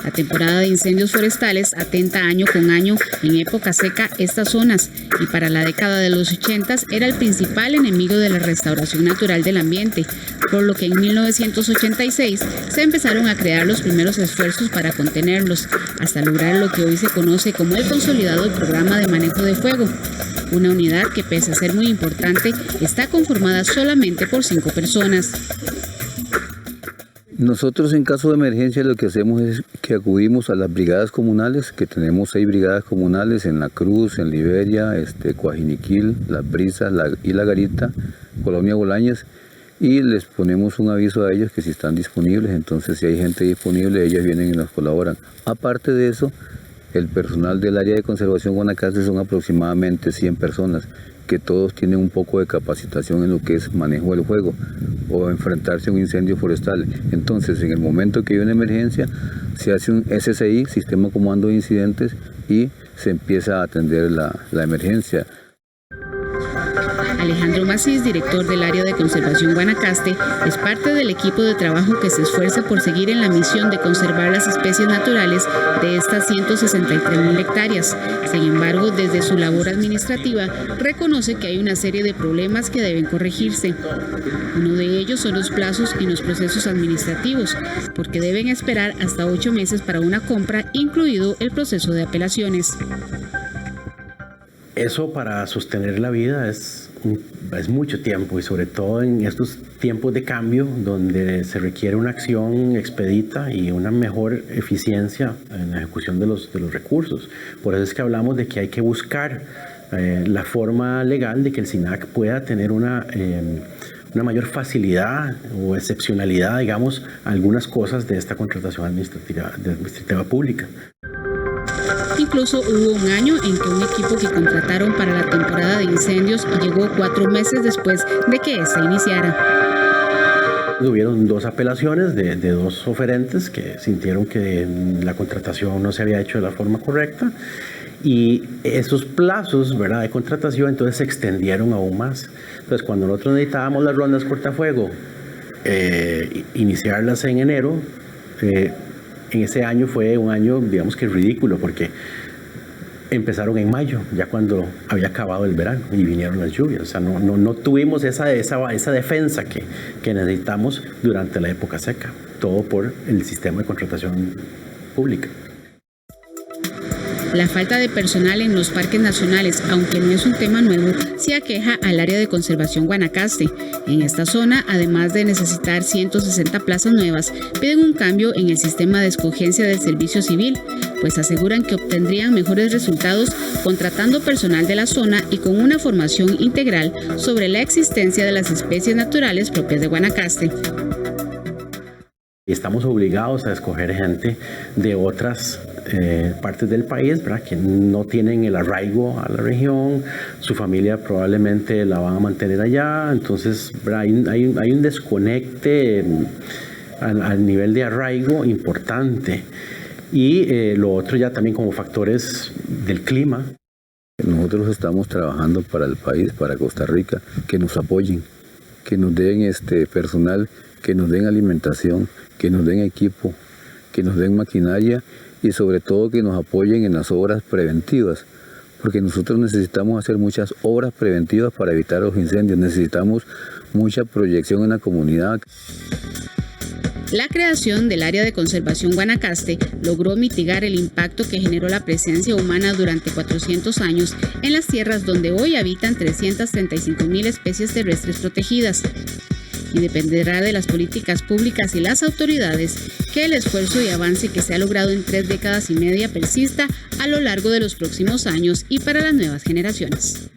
Speaker 28: La temporada de incendios forestales atenta año con año en época seca estas zonas y para la década de los 80 era el principal enemigo de la restauración natural del ambiente, por lo que en 1986 se empezaron a crear los primeros esfuerzos para contenerlos, hasta lograr lo que hoy se conoce como el consolidado Programa de Manejo de Fuego, una unidad que pese a ser muy importante está conformada solamente por 5 personas.
Speaker 13: Nosotros en caso de emergencia lo que hacemos es que acudimos a las brigadas comunales, que tenemos 6 brigadas comunales en La Cruz, en Liberia, Coajiniquil, Las Brisas y La Garita, Colonia Bolaños, y les ponemos un aviso a ellos que si están disponibles, entonces si hay gente disponible, ellos vienen y nos colaboran. Aparte de eso, el personal del área de conservación Guanacaste son aproximadamente 100 personas, que todos tienen un poco de capacitación en lo que es manejo del fuego o enfrentarse a un incendio forestal. Entonces, en el momento que hay una emergencia, se hace un SCI, Sistema Comando de Incidentes, y se empieza a atender la emergencia.
Speaker 28: Alejandro Macís, director del área de conservación Guanacaste, es parte del equipo de trabajo que se esfuerza por seguir en la misión de conservar las especies naturales de estas 163.000 hectáreas. Sin embargo, desde su labor administrativa, reconoce que hay una serie de problemas que deben corregirse. Uno de ellos son los plazos y los procesos administrativos, porque deben esperar hasta 8 meses para una compra, incluido el proceso de apelaciones.
Speaker 12: Eso para sostener la vida es mucho tiempo y sobre todo en estos tiempos de cambio donde se requiere una acción expedita y una mejor eficiencia en la ejecución de los recursos. Por eso es que hablamos de que hay que buscar la forma legal de que el SINAC pueda tener una mayor facilidad o excepcionalidad, digamos, a algunas cosas de esta contratación administrativa pública.
Speaker 28: Incluso hubo un año en que un equipo que contrataron para la temporada de incendios llegó 4 meses después de que esta iniciara.
Speaker 12: Hubieron 2 apelaciones de 2 oferentes que sintieron que la contratación no se había hecho de la forma correcta y esos plazos, ¿verdad?, de contratación entonces se extendieron aún más. Entonces cuando nosotros necesitábamos las rondas cortafuego, iniciarlas en enero, en ese año fue un año, digamos que ridículo, porque empezaron en mayo, ya cuando había acabado el verano y vinieron las lluvias. O sea, no tuvimos esa defensa que necesitamos durante la época seca. Todo por el sistema de contratación pública.
Speaker 28: La falta de personal en los parques nacionales, aunque no es un tema nuevo, sí aqueja al área de conservación Guanacaste. En esta zona, además de necesitar 160 plazas nuevas, piden un cambio en el sistema de escogencia del servicio civil, pues aseguran que obtendrían mejores resultados contratando personal de la zona y con una formación integral sobre la existencia de las especies naturales propias de Guanacaste.
Speaker 12: Estamos obligados a escoger gente de otras partes del país, ¿verdad?, que no tienen el arraigo a la región, su familia probablemente la van a mantener allá, entonces hay un desconecte al nivel de arraigo importante. Y lo otro ya también como factores del clima.
Speaker 13: Nosotros estamos trabajando para el país, para Costa Rica, que nos apoyen, que nos den personal, que nos den alimentación, que nos den equipo, que nos den maquinaria y sobre todo que nos apoyen en las obras preventivas, porque nosotros necesitamos hacer muchas obras preventivas para evitar los incendios, necesitamos mucha proyección en la comunidad.
Speaker 28: La creación del área de conservación Guanacaste logró mitigar el impacto que generó la presencia humana durante 400 años en las tierras donde hoy habitan 335.000 especies terrestres protegidas. Y dependerá de las políticas públicas y las autoridades que el esfuerzo y avance que se ha logrado en 3 décadas y media persista a lo largo de los próximos años y para las nuevas generaciones.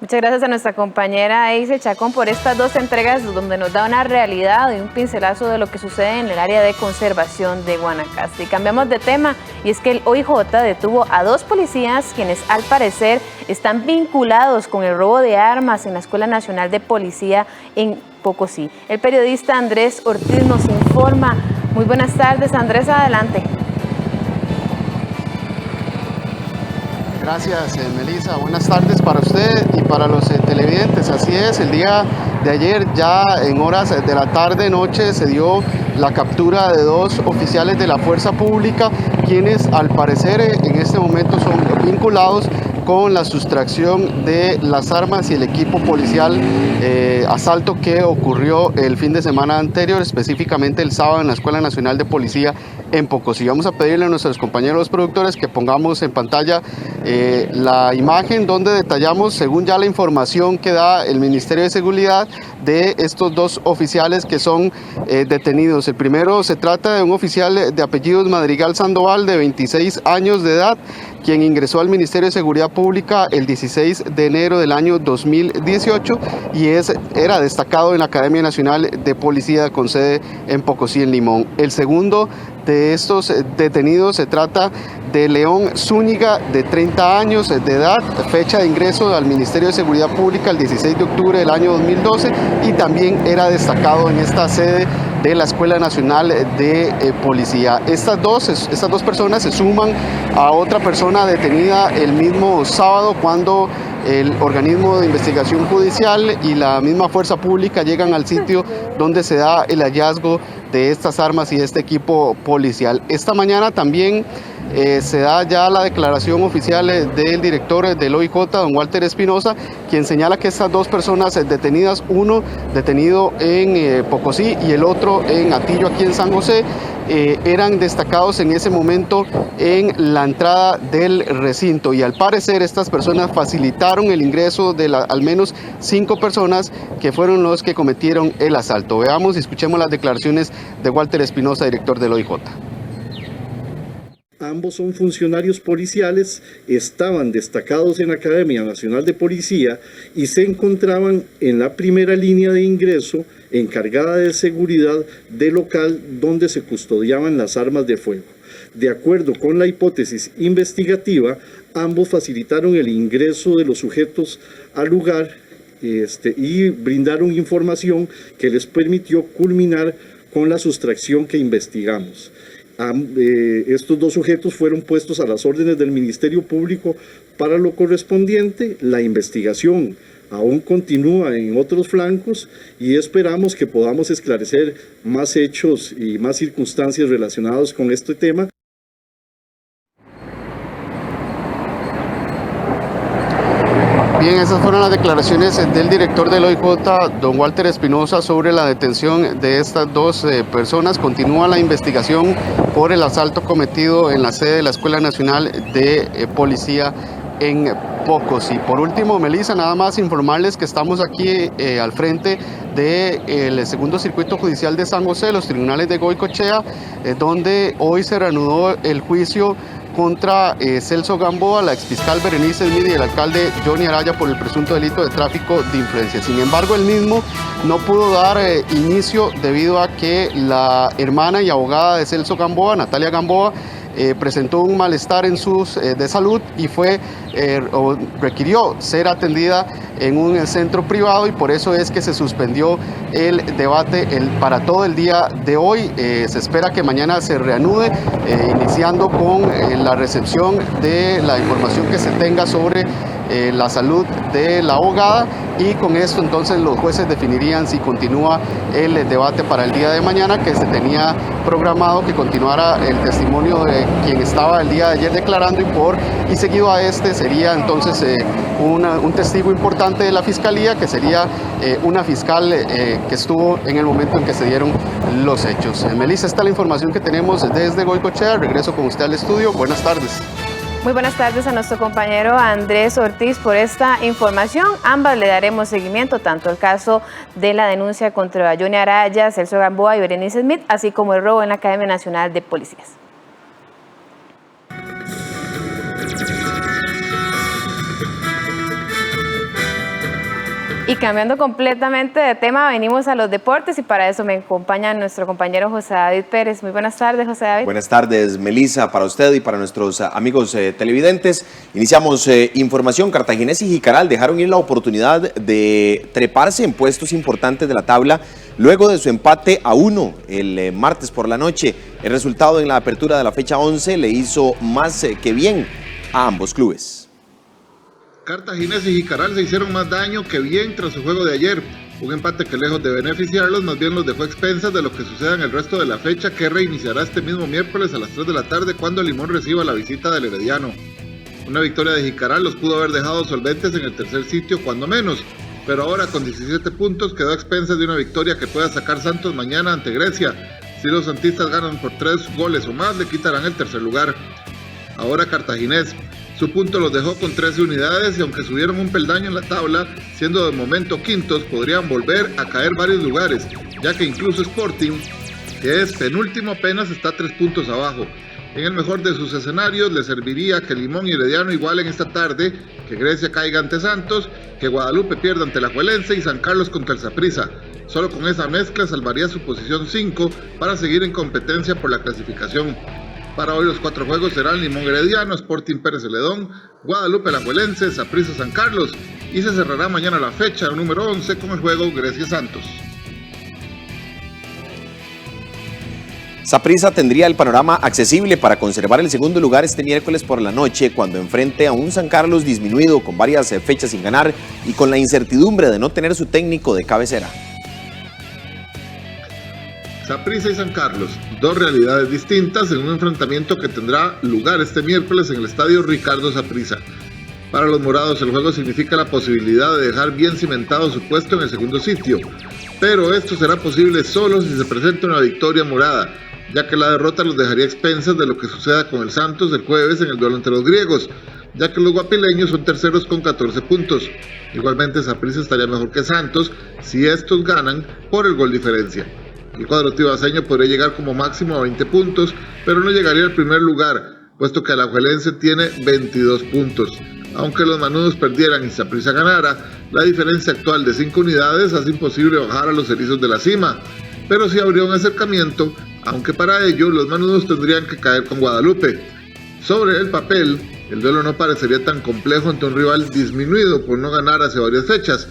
Speaker 1: Muchas gracias a nuestra compañera Eice Chacón por estas 2 entregas donde nos da una realidad y un pincelazo de lo que sucede en el área de conservación de Guanacaste. Y cambiamos de tema, y es que el OIJ detuvo a 2 policías quienes al parecer están vinculados con el robo de armas en la Escuela Nacional de Policía en Pocosí. El periodista Andrés Ortiz nos informa. Muy buenas tardes, Andrés, adelante.
Speaker 14: Gracias, Melissa. Buenas tardes para usted y para los televidentes. Así es, el día de ayer, ya en horas de la tarde-noche, se dio la captura de 2 oficiales de la Fuerza Pública, quienes al parecer en este momento son vinculados con la sustracción de las armas y el equipo policial, asalto que ocurrió el fin de semana anterior, específicamente el sábado en la Escuela Nacional de Policía en Pocosí. Vamos a pedirle a nuestros compañeros productores que pongamos en pantalla la imagen donde detallamos, según ya la información que da el Ministerio de Seguridad, de estos 2 oficiales que son detenidos. El primero se trata de un oficial de apellidos Madrigal Sandoval, de 26 años de edad, quien ingresó al Ministerio de Seguridad Pública el 16 de enero del año 2018 y era destacado en la Academia Nacional de Policía con sede en Pocosí, en Limón. El segundo de estos detenidos se trata de León Zúñiga, de 30 años de edad, fecha de ingreso al Ministerio de Seguridad Pública el 16 de octubre del año 2012 y también era destacado en esta sede de la Escuela Nacional de Policía. Estas dos personas se suman a otra persona detenida el mismo sábado cuando el organismo de investigación judicial y la misma fuerza pública llegan al sitio donde se da el hallazgo de estas armas y de este equipo policial. Esta mañana también se da ya la declaración oficial del director del OIJ, don Walter Espinosa, quien señala que estas 2 personas detenidas, uno detenido en Pocosí y el otro en Atillo, aquí en San José, eran destacados en ese momento en la entrada del recinto y al parecer estas personas facilitaron el ingreso de al menos 5 personas que fueron los que cometieron el asalto. Veamos y escuchemos las declaraciones de Walter Espinosa, director del OIJ.
Speaker 15: Ambos son funcionarios policiales, estaban destacados en la Academia Nacional de Policía y se encontraban en la primera línea de ingreso encargada de seguridad del local donde se custodiaban las armas de fuego. De acuerdo con la hipótesis investigativa, ambos facilitaron el ingreso de los sujetos al lugar y brindaron información que les permitió culminar con la sustracción que investigamos. Estos 2 sujetos fueron puestos a las órdenes del Ministerio Público para lo correspondiente. La investigación aún continúa en otros flancos y esperamos que podamos esclarecer más hechos y más circunstancias relacionados con este tema.
Speaker 14: Bien, esas fueron las declaraciones del director del OIJ, don Walter Espinosa, sobre la detención de estas dos personas. Continúa la investigación por el asalto cometido en la sede de la Escuela Nacional de Policía en Pocos. Y por último, Melissa, nada más informarles que estamos aquí al frente del segundo circuito judicial de San José, los tribunales de Goicoechea, donde hoy se reanudó el juicio contra Celso Gamboa, la exfiscal Berenice Smith y el alcalde Johnny Araya por el presunto delito de tráfico de influencias. Sin embargo, el mismo no pudo dar inicio debido a que la hermana y abogada de Celso Gamboa, Natalia Gamboa, presentó un malestar de salud y requirió ser atendida en un centro privado, y por eso es que se suspendió el debate para todo el día de hoy. Se espera que mañana se reanude, iniciando con la recepción de la información que se tenga sobre la salud de la abogada, y con esto entonces los jueces definirían si continúa el debate para el día de mañana, que se tenía programado que continuara el testimonio de quien estaba el día de ayer declarando, y seguido a este sería entonces un testigo importante de la fiscalía, que sería una fiscal que estuvo en el momento en que se dieron los hechos. Melissa, esta es la información que tenemos desde Goicoechea. Regreso con usted al estudio. Buenas tardes.
Speaker 1: Muy buenas tardes a nuestro compañero Andrés Ortiz por esta información. Ambas le daremos seguimiento, tanto el caso de la denuncia contra Johnny Araya, Celso Gamboa y Berenice Smith, así como el robo en la Academia Nacional de Policías. Y cambiando completamente de tema, venimos a los deportes, y para eso me acompaña nuestro compañero José David Pérez. Muy buenas tardes, José David.
Speaker 16: Buenas tardes, Melissa, para usted y para nuestros amigos televidentes. Iniciamos información. Cartaginés y Jicaral dejaron ir la oportunidad de treparse en puestos importantes de la tabla luego de su empate a 1 el martes por la noche. El resultado en la apertura de la fecha 11 le hizo más que bien a ambos clubes.
Speaker 15: Cartaginés y Jicaral se hicieron más daño que bien tras su juego de ayer. Un empate que, lejos de beneficiarlos, más bien los dejó a expensas de lo que suceda en el resto de la fecha, que reiniciará este mismo miércoles a las 3 de la tarde cuando Limón reciba la visita del Herediano. Una victoria de Jicaral los pudo haber dejado solventes en el tercer sitio, cuando menos, pero ahora con 17 puntos quedó a expensas de una victoria que pueda sacar Santos mañana ante Grecia. Si los santistas ganan por 3 goles o más, le quitarán el tercer lugar. Ahora Cartaginés. Su punto los dejó con 13 unidades, y aunque subieron un peldaño en la tabla, siendo de momento quintos, podrían volver a caer varios lugares, ya que incluso Sporting, que es penúltimo, apenas está 3 puntos abajo. En el mejor de sus escenarios, le serviría que Limón y Herediano igualen esta tarde, que Grecia caiga ante Santos, que Guadalupe pierda ante la Juelense y San Carlos contra el Saprissa. Solo con esa mezcla salvaría su posición 5 para seguir en competencia por la clasificación. Para hoy los 4 juegos serán Limón Herediano, Sporting Pérez Celedón, Guadalupe Alajuelense, Saprissa San Carlos, y se cerrará mañana la fecha número 11 con el juego Grecia Santos.
Speaker 16: Saprissa tendría el panorama accesible para conservar el segundo lugar este miércoles por la noche, cuando enfrente a un San Carlos disminuido con varias fechas sin ganar y con la incertidumbre de no tener su técnico de cabecera.
Speaker 15: Saprissa y San Carlos, dos realidades distintas en un enfrentamiento que tendrá lugar este miércoles en el estadio Ricardo Saprissa. Para los morados el juego significa la posibilidad de dejar bien cimentado su puesto en el segundo sitio, pero esto será posible solo si se presenta una victoria morada, ya que la derrota los dejaría expensas de lo que suceda con el Santos el jueves en el duelo entre los griegos, ya que los guapileños son terceros con 14 puntos. Igualmente Saprissa estaría mejor que Santos si estos ganan por el gol diferencia. El cuadro tibaseño podría llegar como máximo a 20 puntos, pero no llegaría al primer lugar, puesto que Alajuelense tiene 22 puntos. Aunque los manudos perdieran y Saprissa ganara, la diferencia actual de 5 unidades hace imposible bajar a los erizos de la cima, pero sí habría un acercamiento, aunque para ello los manudos tendrían que caer con Guadalupe. Sobre el papel, el duelo no parecería tan complejo ante un rival disminuido por no ganar hace varias fechas,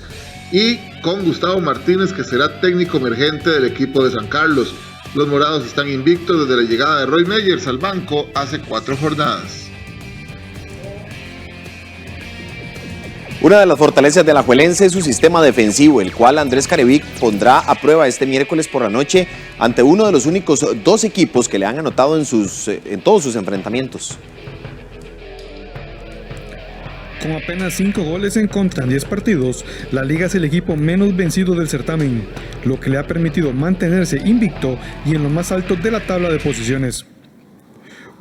Speaker 15: y con Gustavo Martínez, que será técnico emergente del equipo de San Carlos. Los morados están invictos desde la llegada de Roy Meyers al banco hace 4 jornadas.
Speaker 16: Una de las fortalezas de Alajuelense es su sistema defensivo, el cual Andrés Carevic pondrá a prueba este miércoles por la noche ante uno de los únicos 2 equipos que le han anotado en todos sus enfrentamientos.
Speaker 3: Con apenas 5 goles en contra en 10 partidos, la Liga es el equipo menos vencido del certamen, lo que le ha permitido mantenerse invicto y en lo más alto de la tabla de posiciones.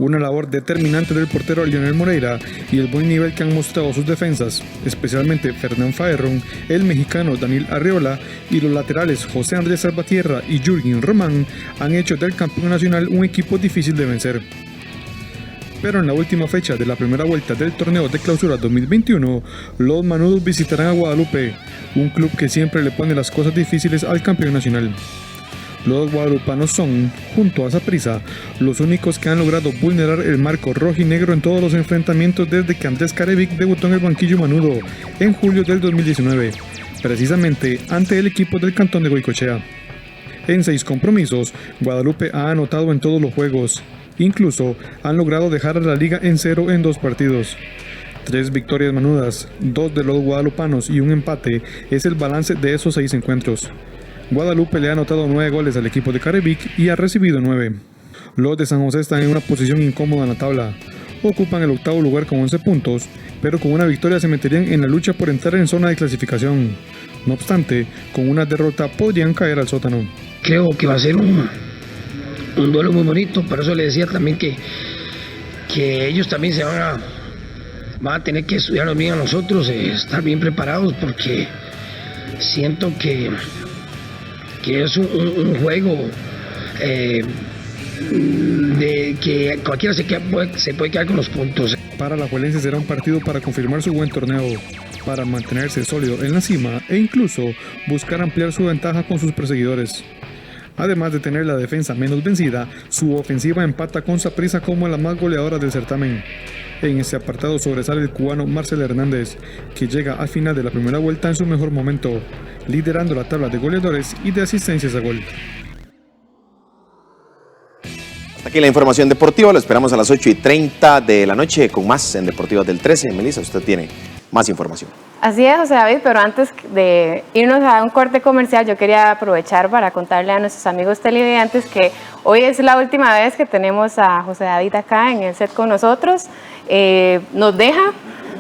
Speaker 3: Una labor determinante del portero Lionel Moreira y el buen nivel que han mostrado sus defensas, especialmente Fernán Faerron, el mexicano Daniel Arriola y los laterales José Andrés Salvatierra y Jürgen Román, han hecho del campeón nacional un equipo difícil de vencer. Pero en la última fecha de la primera vuelta del torneo de clausura 2021, los manudos visitarán a Guadalupe, un club que siempre le pone las cosas difíciles al campeón nacional. Los guadalupanos son, junto a Saprissa, los únicos que han logrado vulnerar el marco rojinegro en todos los enfrentamientos desde que Andrés Carevic debutó en el banquillo manudo en julio del 2019, precisamente ante el equipo del cantón de Goicoechea. En 6 compromisos, Guadalupe ha anotado en todos los juegos. Incluso han logrado dejar a la liga en 0 en 2 partidos. 3 victorias manudas, 2 de los guadalupanos y un empate es el balance de esos 6 encuentros. Guadalupe le ha anotado 9 goles al equipo de Carevic y ha recibido 9. Los de San José están en una posición incómoda en la tabla. Ocupan el 8º lugar con 11 puntos, pero con una victoria se meterían en la lucha por entrar en zona de clasificación. No obstante, con una derrota podrían caer al sótano.
Speaker 17: Creo que va a ser un duelo muy bonito, por eso le decía también que ellos también van a tener que estudiarnos bien a nosotros, estar bien preparados, porque siento que es un juego de que cualquiera se puede quedar con los puntos.
Speaker 3: Para la Juelense será un partido para confirmar su buen torneo, para mantenerse sólido en la cima e incluso buscar ampliar su ventaja con sus perseguidores. Además de tener la defensa menos vencida, su ofensiva empata con Saprissa como la más goleadora del certamen. En este apartado sobresale el cubano Marcel Hernández, que llega al final de la primera vuelta en su mejor momento, liderando la tabla de goleadores y de asistencias a gol.
Speaker 16: Hasta aquí la información deportiva, lo esperamos a las 8:30 de la noche con más en Deportivas del 13. Melissa, usted tiene más información.
Speaker 1: Así es, José David, pero antes de irnos a un corte comercial, yo quería aprovechar para contarle a nuestros amigos televidentes que hoy es la última vez que tenemos a José David acá en el set con nosotros. Nos deja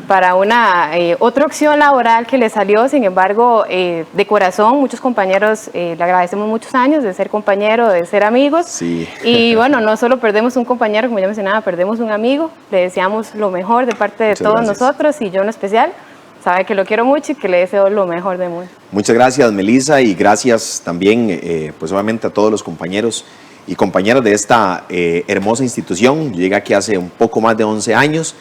Speaker 1: para una otra opción laboral que le salió, sin embargo, de corazón, muchos compañeros, le agradecemos muchos años de ser compañero, de ser amigos.
Speaker 16: Sí.
Speaker 1: Y bueno, no solo perdemos un compañero, como ya mencionaba, perdemos un amigo. Le deseamos lo mejor de parte de todos nosotros y yo en especial. Sabe que lo quiero mucho y que le deseo lo mejor de mundo.
Speaker 16: Muchas gracias, Melissa, y gracias también, pues obviamente a todos los compañeros y compañeras de esta hermosa institución. Yo llegué aquí hace un poco más de 11 años.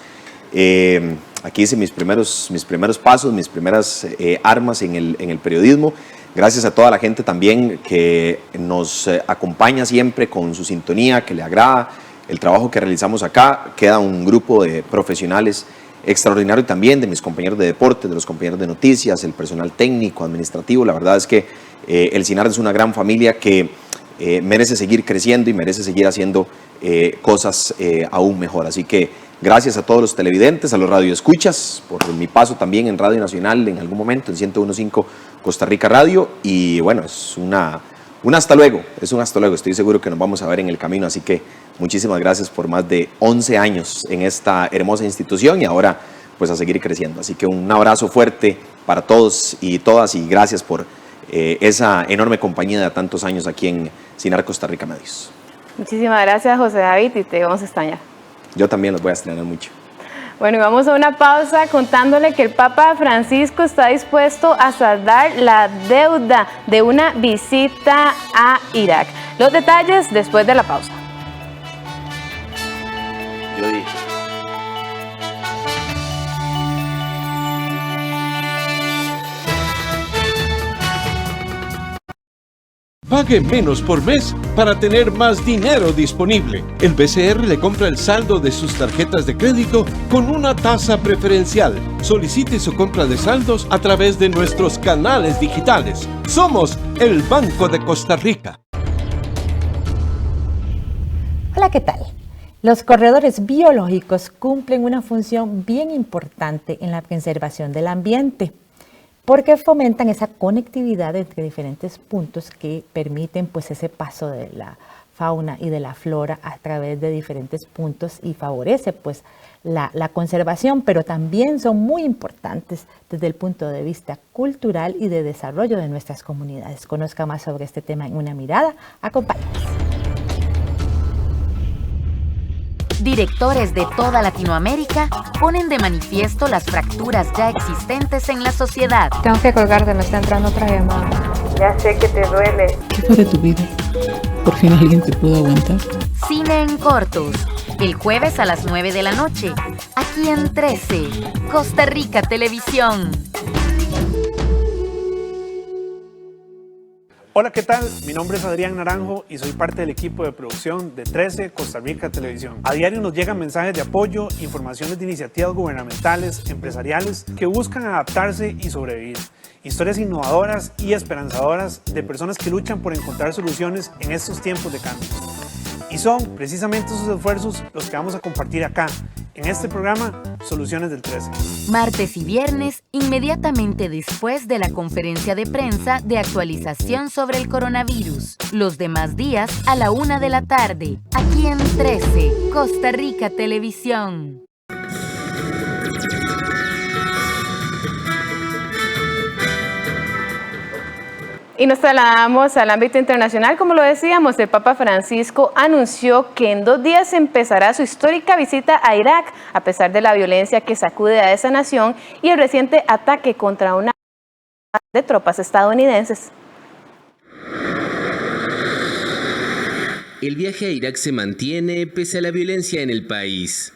Speaker 16: Aquí hice mis primeros pasos, mis primeras armas en el periodismo. Gracias a toda la gente también que nos acompaña siempre con su sintonía, que le agrada el trabajo que realizamos acá. Queda un grupo de profesionales extraordinario también, de mis compañeros de deporte, de los compañeros de noticias, el personal técnico, administrativo. La verdad es que el CINAR es una gran familia que merece seguir creciendo y merece seguir haciendo cosas aún mejor. Así que gracias a todos los televidentes, a los radioescuchas, por mi paso también en Radio Nacional en algún momento, en 101.5 Costa Rica Radio. Y bueno, es un hasta luego, estoy seguro que nos vamos a ver en el camino, así que muchísimas gracias por más de 11 años en esta hermosa institución y ahora pues a seguir creciendo. Así que un abrazo fuerte para todos y todas y gracias por esa enorme compañía de tantos años aquí en CINAR Costa Rica Medios.
Speaker 1: Muchísimas gracias, José David, y te vamos a extrañar.
Speaker 16: Yo también los voy a extrañar mucho.
Speaker 1: Bueno, y vamos a una pausa contándole que el Papa Francisco está dispuesto a saldar la deuda de una visita a Irak. Los detalles después de la pausa.
Speaker 16: Yo dije.
Speaker 18: Pague menos por mes para tener más dinero disponible. El BCR le compra el saldo de sus tarjetas de crédito con una tasa preferencial. Solicite su compra de saldos a través de nuestros canales digitales. Somos el Banco de Costa Rica.
Speaker 19: Hola, ¿qué tal? Los corredores biológicos cumplen una función bien importante en la conservación del ambiente, porque fomentan esa conectividad entre diferentes puntos que permiten pues ese paso de la fauna y de la flora a través de diferentes puntos y favorece pues la conservación, pero también son muy importantes desde el punto de vista cultural y de desarrollo de nuestras comunidades. Conozca más sobre este tema en Una Mirada. Acompáñanos.
Speaker 11: Directores de toda Latinoamérica ponen de manifiesto las fracturas ya existentes en la sociedad.
Speaker 5: Tengo que colgarte, me está entrando otra llamada.
Speaker 19: Ya sé que te duele.
Speaker 2: ¿Qué fue de tu vida? Por fin alguien te pudo aguantar.
Speaker 11: Cine en cortos, el jueves a las 9 de la noche, aquí en 13, Costa Rica Televisión.
Speaker 4: Hola, ¿qué tal? Mi nombre es Adrián Naranjo y soy parte del equipo de producción de 13 Costa Rica Televisión. A diario nos llegan mensajes de apoyo, informaciones de iniciativas gubernamentales, empresariales que buscan adaptarse y sobrevivir. Historias innovadoras y esperanzadoras de personas que luchan por encontrar soluciones en estos tiempos de cambio. Y son precisamente esos esfuerzos los que vamos a compartir acá, en este programa Soluciones del 13.
Speaker 11: Martes y viernes, inmediatamente después de la conferencia de prensa de actualización sobre el coronavirus. Los demás días a la 1 de la tarde, aquí en 13, Costa Rica Televisión.
Speaker 1: Y nos trasladamos al ámbito internacional. Como lo decíamos, el Papa Francisco anunció que en 2 días empezará su histórica visita a Irak, a pesar de la violencia que sacude a esa nación y el reciente ataque contra una de tropas estadounidenses.
Speaker 20: El viaje a Irak se mantiene pese a la violencia en el país.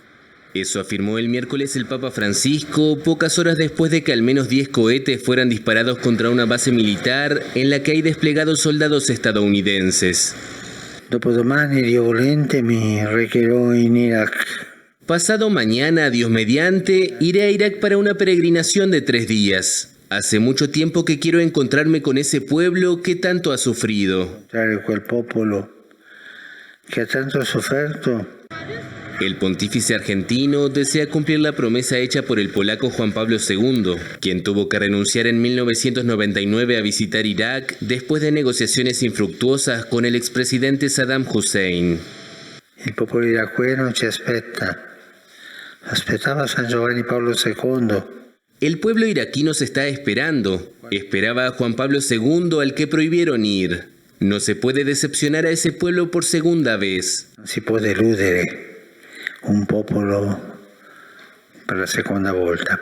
Speaker 20: Eso afirmó el miércoles el Papa Francisco, pocas horas después de que al menos 10 cohetes fueran disparados contra una base militar en la que hay desplegados soldados estadounidenses.
Speaker 21: Dopodomani, Dio volente, me requeró en Irak.
Speaker 20: Pasado mañana, Dios mediante, iré a Irak para una peregrinación de 3 días. Hace mucho tiempo que quiero encontrarme con ese pueblo que tanto ha sufrido.
Speaker 21: Quel popolo que tanto ha sofferto.
Speaker 20: El pontífice argentino desea cumplir la promesa hecha por el polaco Juan Pablo II, quien tuvo que renunciar en 1999 a visitar Irak después de negociaciones infructuosas con el expresidente Saddam Hussein.
Speaker 21: El pueblo iraqueno ci aspetta. Aspettava San Giovanni Pablo II.
Speaker 20: El pueblo iraquí nos está esperando. Esperaba a Juan Pablo II, al que prohibieron ir. No se puede decepcionar a ese pueblo por segunda vez.
Speaker 21: Non si può deludere un popolo per la seconda volta.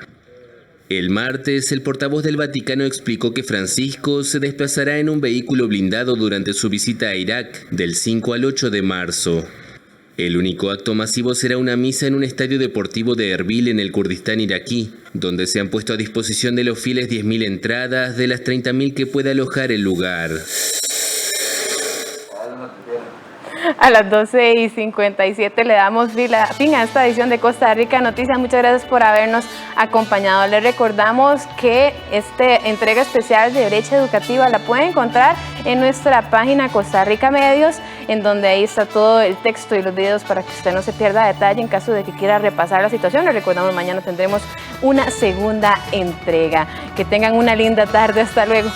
Speaker 20: El martes, el portavoz del Vaticano explicó que Francisco se desplazará en un vehículo blindado durante su visita a Irak del 5 al 8 de marzo. El único acto masivo será una misa en un estadio deportivo de Erbil en el Kurdistán iraquí, donde se han puesto a disposición de los fieles 10.000 entradas de las 30.000 que pueda alojar el lugar.
Speaker 1: A las 12:57 le damos fin a esta edición de Costa Rica Noticias. Muchas gracias por habernos acompañado. Les recordamos que esta entrega especial de Brecha Educativa la pueden encontrar en nuestra página Costa Rica Medios, en donde ahí está todo el texto y los videos para que usted no se pierda detalle en caso de que quiera repasar la situación. Les recordamos, mañana tendremos una segunda entrega. Que tengan una linda tarde. Hasta luego.